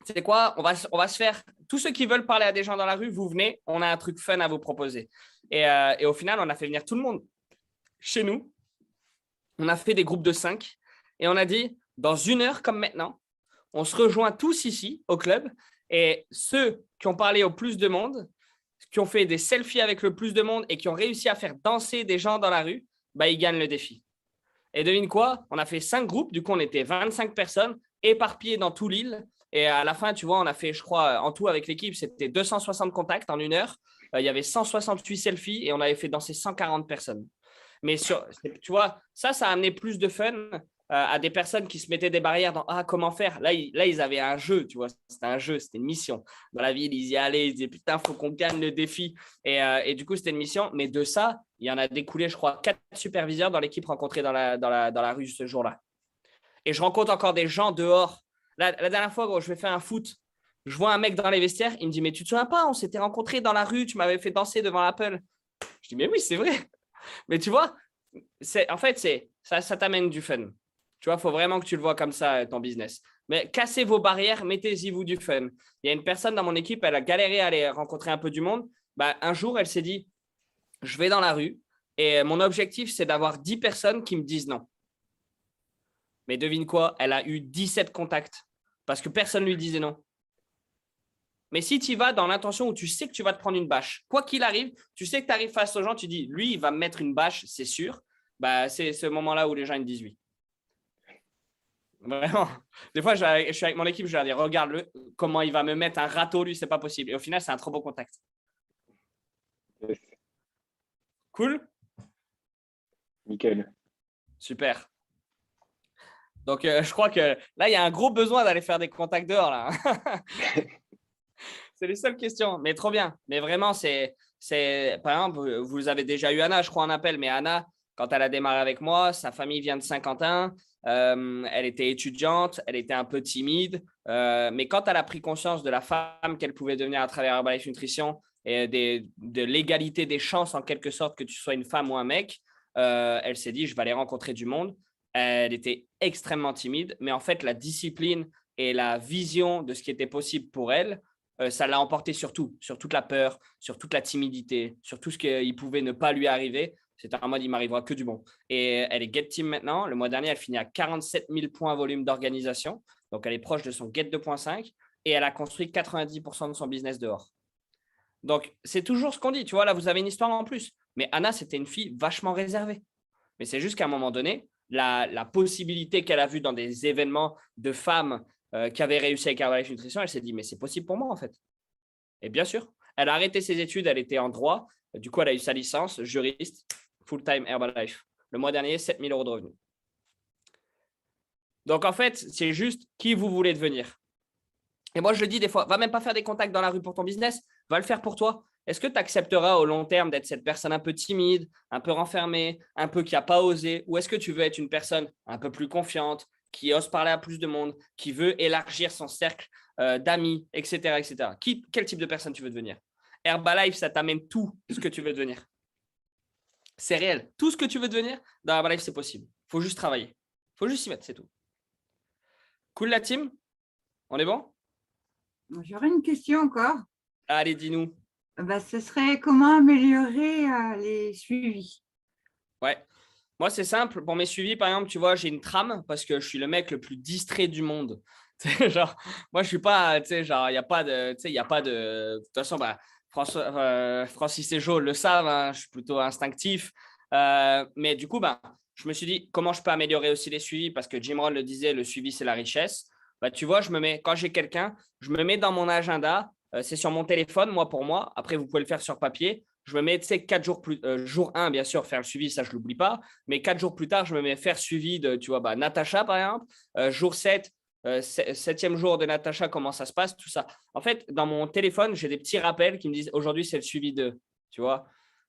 Speaker 2: c'est quoi, on va se faire, tous ceux qui veulent parler à des gens dans la rue, vous venez, on a un truc fun à vous proposer. Et au final, on a fait venir tout le monde chez nous. On a fait des groupes de 5 et on a dit, dans 1 heure comme maintenant, on se rejoint tous ici au club et ceux qui ont parlé au plus de monde, qui ont fait des selfies avec le plus de monde et qui ont réussi à faire danser des gens dans la rue, bah, ils gagnent le défi. Et devine quoi? On a fait 5 groupes, du coup, on était 25 personnes éparpillées dans tout l'île. Et à la fin, tu vois, on a fait, je crois, en tout avec l'équipe, c'était 260 contacts en 1 heure. Il y avait 168 selfies et on avait fait danser 140 personnes. Mais tu vois, ça a amené plus de fun à des personnes qui se mettaient des barrières dans comment faire. Là, ils avaient un jeu, tu vois, c'était un jeu, c'était une mission. Dans la ville, ils y allaient, ils disaient putain, il faut qu'on gagne le défi. Et du coup, c'était une mission. Mais de ça, il y en a découlé, je crois, 4 superviseurs dans l'équipe rencontrés dans la rue ce jour-là. Et je rencontre encore des gens dehors. La dernière fois, gros, je vais faire un foot. Je vois un mec dans les vestiaires, il me dit mais tu te souviens pas, on s'était rencontrés dans la rue, tu m'avais fait danser devant l'Apple. Je dis mais oui, c'est vrai. Mais tu vois, ça t'amène du fun. Tu vois, il faut vraiment que tu le vois comme ça, ton business. Mais cassez vos barrières, mettez-y vous du fun. Il y a une personne dans mon équipe, elle a galéré à aller rencontrer un peu du monde. Bah, un jour, elle s'est dit, je vais dans la rue et mon objectif, c'est d'avoir 10 personnes qui me disent non. Mais devine quoi, elle a eu 17 contacts parce que personne ne lui disait non. Mais si tu y vas dans l'intention où tu sais que tu vas te prendre une bâche, quoi qu'il arrive, tu sais que tu arrives face aux gens, tu dis, lui, il va me mettre une bâche, c'est sûr. Bah, c'est ce moment-là où les gens ils me disent oui. Vraiment. Des fois, je suis avec mon équipe, je leur dis, regarde-le, comment il va me mettre un râteau, lui, c'est pas possible. Et au final, c'est un trop beau contact.
Speaker 3: Yes.
Speaker 2: Cool?
Speaker 3: Nickel.
Speaker 2: Super. Donc, je crois que là, il y a un gros besoin d'aller faire des contacts dehors, là. C'est les seules questions, mais trop bien. Mais vraiment, par exemple, vous avez déjà eu Anna, je crois, en appel, mais Anna, quand elle a démarré avec moi, sa famille vient de Saint-Quentin, elle était étudiante, elle était un peu timide, mais quand elle a pris conscience de la femme qu'elle pouvait devenir à travers Herbalife Nutrition et de l'égalité des chances, en quelque sorte, que tu sois une femme ou un mec, elle s'est dit, je vais aller rencontrer du monde. Elle était extrêmement timide, mais en fait, la discipline et la vision de ce qui était possible pour elle, ça l'a emporté sur tout, sur toute la peur, sur toute la timidité, sur tout ce qui pouvait ne pas lui arriver. C'était en mode, il m'arrivera que du bon. Et elle est Get Team maintenant. Le mois dernier, elle finit à 47 000 points volume d'organisation. Donc, elle est proche de son Get 2.5 et elle a construit 90% de son business dehors. Donc, c'est toujours ce qu'on dit. Tu vois, là, vous avez une histoire en plus. Mais Anna, c'était une fille vachement réservée. Mais c'est juste qu'à un moment donné, la possibilité qu'elle a vue dans des événements de femmes qui avaient réussi avec Herbalife Nutrition, elle s'est dit, mais c'est possible pour moi, en fait. Et bien sûr, elle a arrêté ses études, elle était en droit. Du coup, elle a eu sa licence, juriste, full-time Herbalife. Le mois dernier, 7 000 € de revenus. Donc, en fait, c'est juste qui vous voulez devenir. Et moi, je le dis des fois, va même pas faire des contacts dans la rue pour ton business, va le faire pour toi. Est-ce que tu accepteras au long terme d'être cette personne un peu timide, un peu renfermée, un peu qui n'a pas osé, ou est-ce que tu veux être une personne un peu plus confiante, qui ose parler à plus de monde, qui veut élargir son cercle d'amis, etc., etc. Quel type de personne tu veux devenir? Herbalife, ça t'amène tout ce que tu veux devenir. C'est réel. Tout ce que tu veux devenir, dans Herbalife, c'est possible. Il faut juste travailler. Il faut juste s'y mettre, c'est tout. Cool la team? On est bon?
Speaker 7: J'aurais une question encore.
Speaker 2: Allez, dis-nous.
Speaker 7: Ce serait comment améliorer les suivis?
Speaker 2: Ouais. Moi, c'est simple. Pour mes suivis, par exemple, tu vois, j'ai une trame parce que je suis le mec le plus distrait du monde. Genre, moi, je suis pas, tu sais, genre, il n'y a pas de, tu sais, il n'y a pas de. De toute façon, bah, Francis et Jo le savent, hein, je suis plutôt instinctif. Mais du coup, bah, je me suis dit, comment je peux améliorer aussi les suivis? Parce que Jim Rohn le disait, le suivi, c'est la richesse. Bah, tu vois, quand j'ai quelqu'un, je me mets dans mon agenda. C'est sur mon téléphone, moi pour moi. Après, vous pouvez le faire sur papier. Je me mets, tu sais, 4 jours plus. Jour 1, bien sûr, faire le suivi, ça, je ne l'oublie pas. Mais 4 jours plus tard, je me mets faire suivi de, tu vois, bah, Natacha, par exemple. Jour 7, 7e jour de Natacha, comment ça se passe, tout ça. En fait, dans mon téléphone, j'ai des petits rappels qui me disent aujourd'hui, c'est le suivi de, tu vois.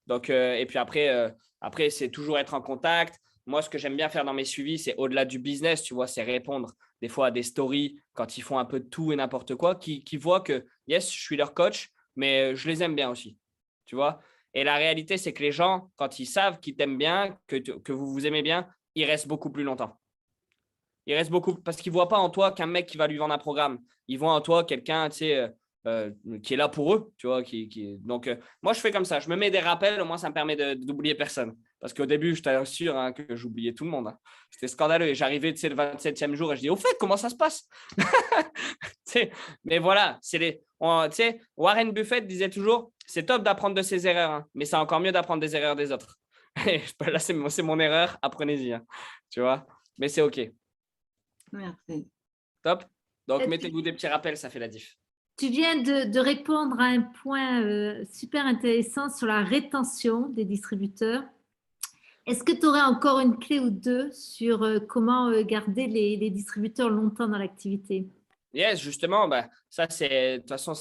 Speaker 2: Donc, et puis après, c'est toujours être en contact. Moi, ce que j'aime bien faire dans mes suivis, c'est au-delà du business, tu vois, c'est répondre des fois à des stories quand ils font un peu de tout et n'importe quoi, qui voient que, yes, je suis leur coach, mais je les aime bien aussi, tu vois. Et la réalité, c'est que les gens, quand ils savent qu'ils t'aiment bien, que vous vous aimez bien, ils restent beaucoup plus longtemps. Ils restent beaucoup parce qu'ils ne voient pas en toi qu'un mec qui va lui vendre un programme. Ils voient en toi quelqu'un, tu sais, qui est là pour eux, tu vois. Donc, moi, je fais comme ça. Je me mets des rappels, au moins, ça me permet d'oublier personne. Parce qu'au début, je t'assure hein, que j'oubliais tout le monde. Hein. C'était scandaleux. Et j'arrivais, tu sais, le 27e jour et je dis, au fait, comment ça se passe? Mais voilà, tu sais, Warren Buffett disait toujours, c'est top d'apprendre de ses erreurs, hein, mais c'est encore mieux d'apprendre des erreurs des autres. Là, c'est mon erreur, apprenez-y. Hein, tu vois, mais c'est OK.
Speaker 7: Merci.
Speaker 2: Top. Donc, mettez-vous des petits rappels, ça fait la diff.
Speaker 1: Tu viens de répondre à un point super intéressant sur la rétention des distributeurs. Est-ce que tu aurais encore une clé ou deux sur comment garder les distributeurs longtemps dans l'activité?
Speaker 2: Yes, justement, bah, ça, de toute façon,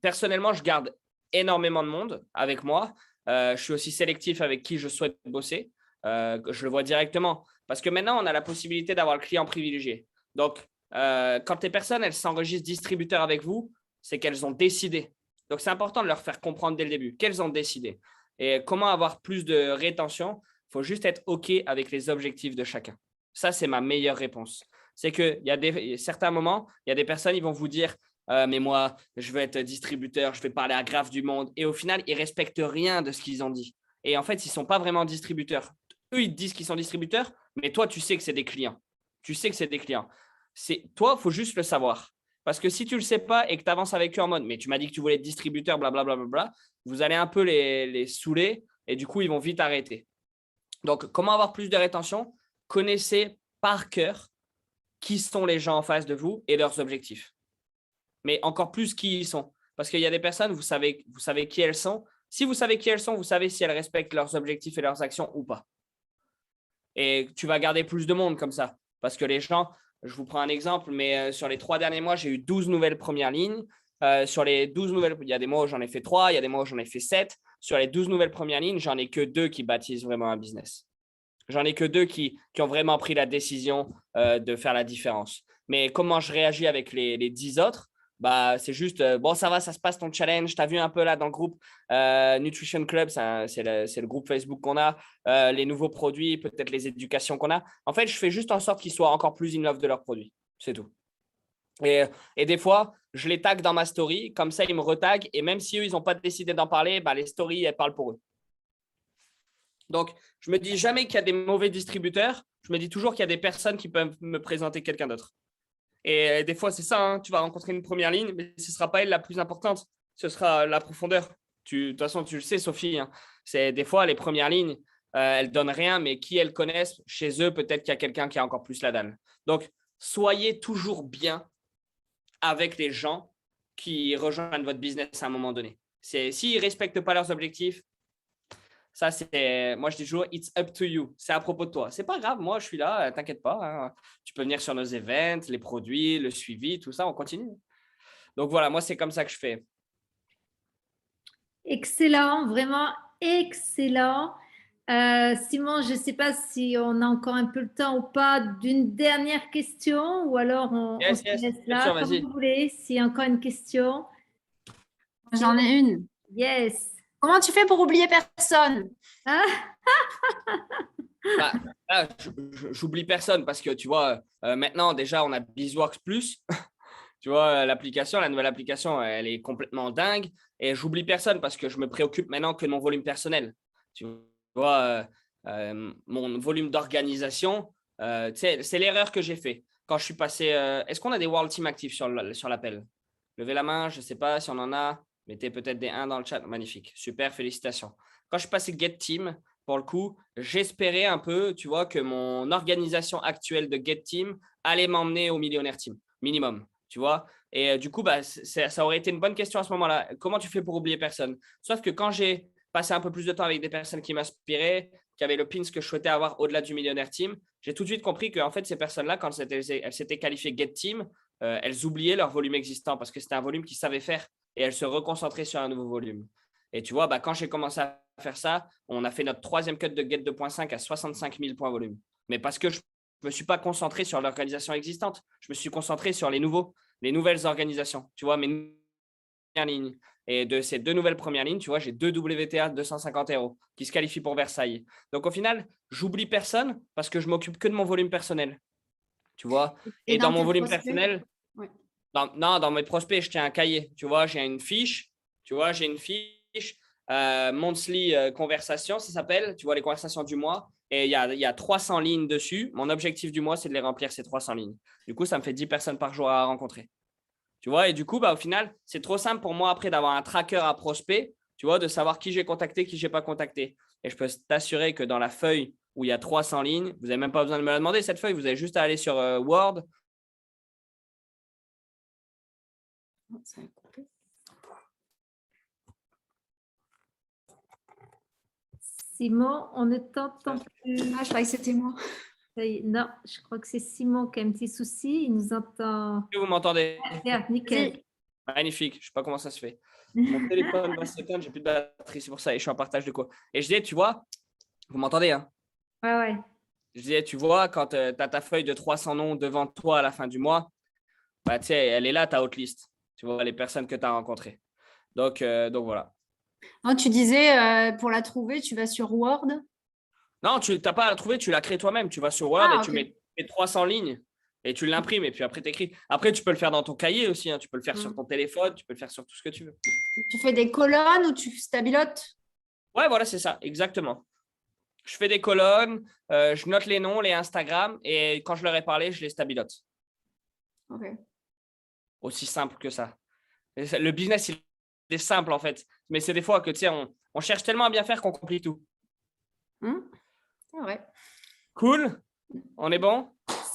Speaker 2: personnellement, je garde énormément de monde avec moi. Je suis aussi sélectif avec qui je souhaite bosser. Je le vois directement. Parce que maintenant, on a la possibilité d'avoir le client privilégié. Donc, quand les personnes, elles s'enregistrent distributeurs avec vous, c'est qu'elles ont décidé. Donc, c'est important de leur faire comprendre dès le début qu'elles ont décidé. Et comment avoir plus de rétention? Il faut juste être OK avec les objectifs de chacun. Ça, c'est ma meilleure réponse. C'est qu'il y a certains moments, il y a des personnes, ils vont vous dire mais moi, je veux être distributeur, je vais parler à Grave du Monde. Et au final, ils ne respectent rien de ce qu'ils ont dit. Et en fait, ils ne sont pas vraiment distributeurs. Eux, ils te disent qu'ils sont distributeurs, mais toi, tu sais que c'est des clients. Tu sais que c'est des clients. Toi, il faut juste le savoir. Parce que si tu ne le sais pas et que tu avances avec eux en mode, mais tu m'as dit que tu voulais être distributeur, blablabla, vous allez un peu les saouler et du coup, ils vont vite arrêter. Donc, comment avoir plus de rétention? Connaissez par cœur qui sont les gens en face de vous et leurs objectifs. Mais encore plus qui ils sont. Parce qu'il y a des personnes, vous savez qui elles sont. Si vous savez qui elles sont, vous savez si elles respectent leurs objectifs et leurs actions ou pas. Et tu vas garder plus de monde comme ça. Parce que les gens, je vous prends un exemple, mais sur les 3 derniers mois, j'ai eu 12 nouvelles premières lignes. Sur les 12 nouvelles, il y a des mois où j'en ai fait 3, il y a des mois où j'en ai fait 7. Sur les 12 nouvelles premières lignes, j'en ai que 2 qui bâtissent vraiment un business. J'en ai que 2 qui ont vraiment pris la décision de faire la différence. Mais comment je réagis avec les 10 autres? C'est juste, bon, ça va, ça se passe ton challenge. Tu as vu un peu là dans le groupe Nutrition Club, c'est le groupe Facebook qu'on a, les nouveaux produits, peut-être les éducations qu'on a. En fait, je fais juste en sorte qu'ils soient encore plus in love de leurs produits. C'est tout. Et des fois, je les tag dans ma story, comme ça, ils me retaguent. Et même si eux, ils n'ont pas décidé d'en parler, les stories, elles parlent pour eux. Donc, je me dis jamais qu'il y a des mauvais distributeurs. Je me dis toujours qu'il y a des personnes qui peuvent me présenter quelqu'un d'autre. Et des fois, c'est ça, hein, tu vas rencontrer une première ligne, mais ce ne sera pas elle la plus importante. Ce sera la profondeur. De toute façon, tu le sais, Sophie. Hein, des fois, les premières lignes, elles ne donnent rien, mais qui elles connaissent, chez eux, peut-être qu'il y a quelqu'un qui a encore plus la dalle. Donc, soyez toujours bien avec les gens qui rejoignent votre business à un moment donné. S'ils ne respectent pas leurs objectifs, ça, moi, je dis toujours, it's up to you. C'est à propos de toi. C'est pas grave, moi, je suis là, t'inquiète pas. Hein. Tu peux venir sur nos events, les produits, le suivi, tout ça, on continue. Donc, voilà, moi, c'est comme ça que je fais.
Speaker 1: Excellent, vraiment excellent. Simon, je ne sais pas si on a encore un peu le temps ou pas d'une dernière question ou alors on se laisse là,
Speaker 2: sûr,
Speaker 1: comme vous voulez. S'il y a encore une question.
Speaker 8: J'en ai une.
Speaker 1: Yes.
Speaker 8: Comment tu fais pour oublier personne?
Speaker 2: J'oublie personne parce que tu vois, maintenant déjà on a BizWorks Plus. Tu vois, la nouvelle application, elle est complètement dingue. Et j'oublie personne parce que je me préoccupe maintenant que de mon volume personnel. Tu vois, mon volume d'organisation, c'est l'erreur que j'ai fait. Quand je suis passé, est-ce qu'on a des World Team actifs sur l'appel? Levez la main, je ne sais pas si on en a. Mettez peut-être des 1 dans le chat. Magnifique. Super, félicitations. Quand je suis passé Get Team, pour le coup, j'espérais un peu, tu vois, que mon organisation actuelle de Get Team allait m'emmener au Millionnaire Team, minimum, tu vois. Et du coup, ça aurait été une bonne question à ce moment-là. Comment tu fais pour oublier personne? Sauf que quand j'ai passé un peu plus de temps avec des personnes qui m'inspiraient, qui avaient le pins que je souhaitais avoir au-delà du Millionnaire Team, j'ai tout de suite compris qu'en fait, ces personnes-là, quand elles s'étaient qualifiées Get Team, elles oubliaient leur volume existant parce que c'était un volume qu'ils savaient faire et elles se reconcentraient sur un nouveau volume. Et tu vois, quand j'ai commencé à faire ça, on a fait notre 3e cut de Get 2.5 à 65 000 points volume. Mais parce que je ne me suis pas concentré sur l'organisation existante, je me suis concentré sur les nouvelles organisations, tu vois, mes premières lignes. Et de ces 2 nouvelles premières lignes, tu vois, j'ai 2 WTA de 250 € qui se qualifient pour Versailles. Donc au final, j'oublie personne parce que je m'occupe que de mon volume personnel. Tu vois, et dans mon volume personnel, ouais. Dans mes prospects, je tiens un cahier. Tu vois, j'ai une fiche. Monthly conversation, ça s'appelle. Tu vois, les conversations du mois. Et il y a 300 lignes dessus. Mon objectif du mois, c'est de les remplir, ces 300 lignes. Du coup, ça me fait 10 personnes par jour à rencontrer. Tu vois, et du coup, au final, c'est trop simple pour moi après d'avoir un tracker à prospect, tu vois, de savoir qui j'ai contacté, qui je n'ai pas contacté. Et je peux t'assurer que dans la feuille où il y a 300 lignes, vous n'avez même pas besoin de me la demander, cette feuille. Vous avez juste à aller sur Word.
Speaker 1: Simon, on ne t'entend plus.
Speaker 8: Ah, je croyais que c'était moi.
Speaker 1: Non, je crois que c'est Simon qui a un petit souci. Il nous entend.
Speaker 2: Vous m'entendez?
Speaker 1: Nickel.
Speaker 2: Magnifique. Je ne sais pas comment ça se fait. Mon téléphone va s'éteindre, j'ai plus de batterie, c'est pour ça. Et je suis en partage de quoi. Et je disais, tu vois, vous m'entendez, hein?
Speaker 1: Ouais.
Speaker 2: Je disais, tu vois, quand tu as ta feuille de 300 noms devant toi à la fin du mois, tu sais, elle est là, ta hotlist. Tu vois, les personnes que tu as rencontrées. Donc voilà.
Speaker 8: Non, tu disais, pour la trouver, tu vas sur Word.
Speaker 2: Non, tu n'as pas à la trouver, tu la crées toi-même. Tu vas sur Word et tu
Speaker 8: ok.
Speaker 2: mets 300 lignes et tu l'imprimes et puis après tu écris. Après, tu peux le faire dans ton cahier aussi. Tu peux le faire sur ton téléphone, tu peux le faire sur tout ce que tu veux.
Speaker 8: Tu fais des colonnes ou tu stabilotes?
Speaker 2: Ouais, voilà, c'est ça, exactement. Je fais des colonnes, je note les noms, les Instagram et quand je leur ai parlé, je les stabilote.
Speaker 8: Ok.
Speaker 2: Aussi simple que ça. Le business, il est simple en fait. Mais c'est des fois que, tu sais, on cherche tellement à bien faire qu'on complique tout.
Speaker 8: C'est vrai.
Speaker 2: Cool. On est bon?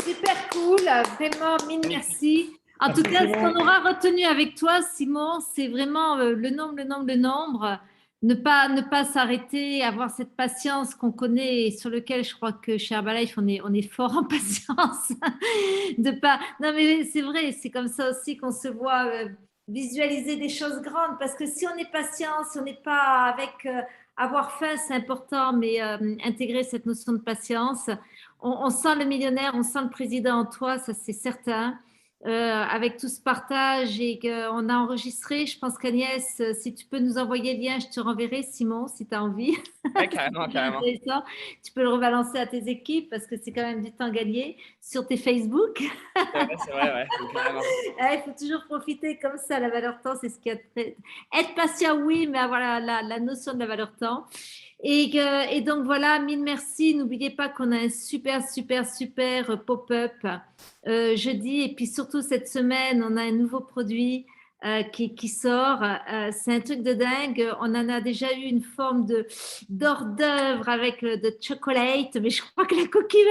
Speaker 1: Super cool, vraiment, mille merci. En tout cas, ce qu'on aura retenu avec toi, Simon, c'est vraiment le nombre. Ne pas s'arrêter, avoir cette patience qu'on connaît et sur lequel je crois que chez Herbalife, on est fort en patience. Non, mais c'est vrai, c'est comme ça aussi qu'on se voit visualiser des choses grandes parce que si on est patient, si on n'est pas avec avoir faim, c'est important, mais intégrer cette notion de patience. On sent le millionnaire, on sent le président en toi, ça c'est certain. Avec tout ce partage et qu'on a enregistré, je pense qu'Agnès, si tu peux nous envoyer le lien, je te renverrai, Simon, si tu as envie.
Speaker 2: Ouais, carrément, carrément.
Speaker 1: Tu peux le rebalancer à tes équipes parce que c'est quand même du temps gagné sur tes Facebook.
Speaker 2: C'est vrai, ouais, carrément.
Speaker 1: Il faut toujours profiter comme ça, la valeur temps, c'est ce qui est être patient, oui, mais avoir la notion de la valeur temps. Et donc voilà, mille merci. N'oubliez pas qu'on a un super pop-up jeudi. Et puis surtout cette semaine, on a un nouveau produit qui sort. C'est un truc de dingue. On en a déjà eu une forme d'hors d'œuvre avec de chocolate, mais je crois que la coquille est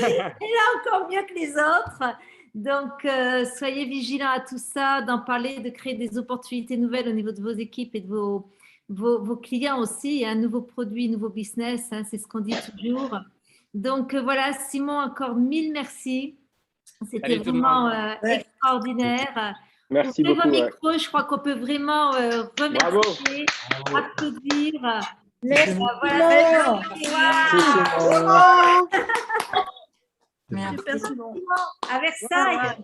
Speaker 1: là encore mieux que les autres. Donc, soyez vigilants à tout ça, d'en parler, de créer des opportunités nouvelles au niveau de vos équipes et de vos clients aussi. Il y a un nouveau produit, nouveau business, hein, c'est ce qu'on dit toujours. Donc, voilà, Simon, encore mille merci. C'était vraiment extraordinaire.
Speaker 3: Merci
Speaker 1: Ouvrez
Speaker 3: beaucoup.
Speaker 1: vos micros, je crois qu'on peut vraiment remercier, applaudir. Voilà,
Speaker 6: Super, Simon.
Speaker 1: à Versailles.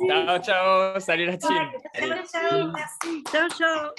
Speaker 2: Ciao, ciao. Salut la team.
Speaker 1: Ciao, merci.
Speaker 6: Ciao, ciao.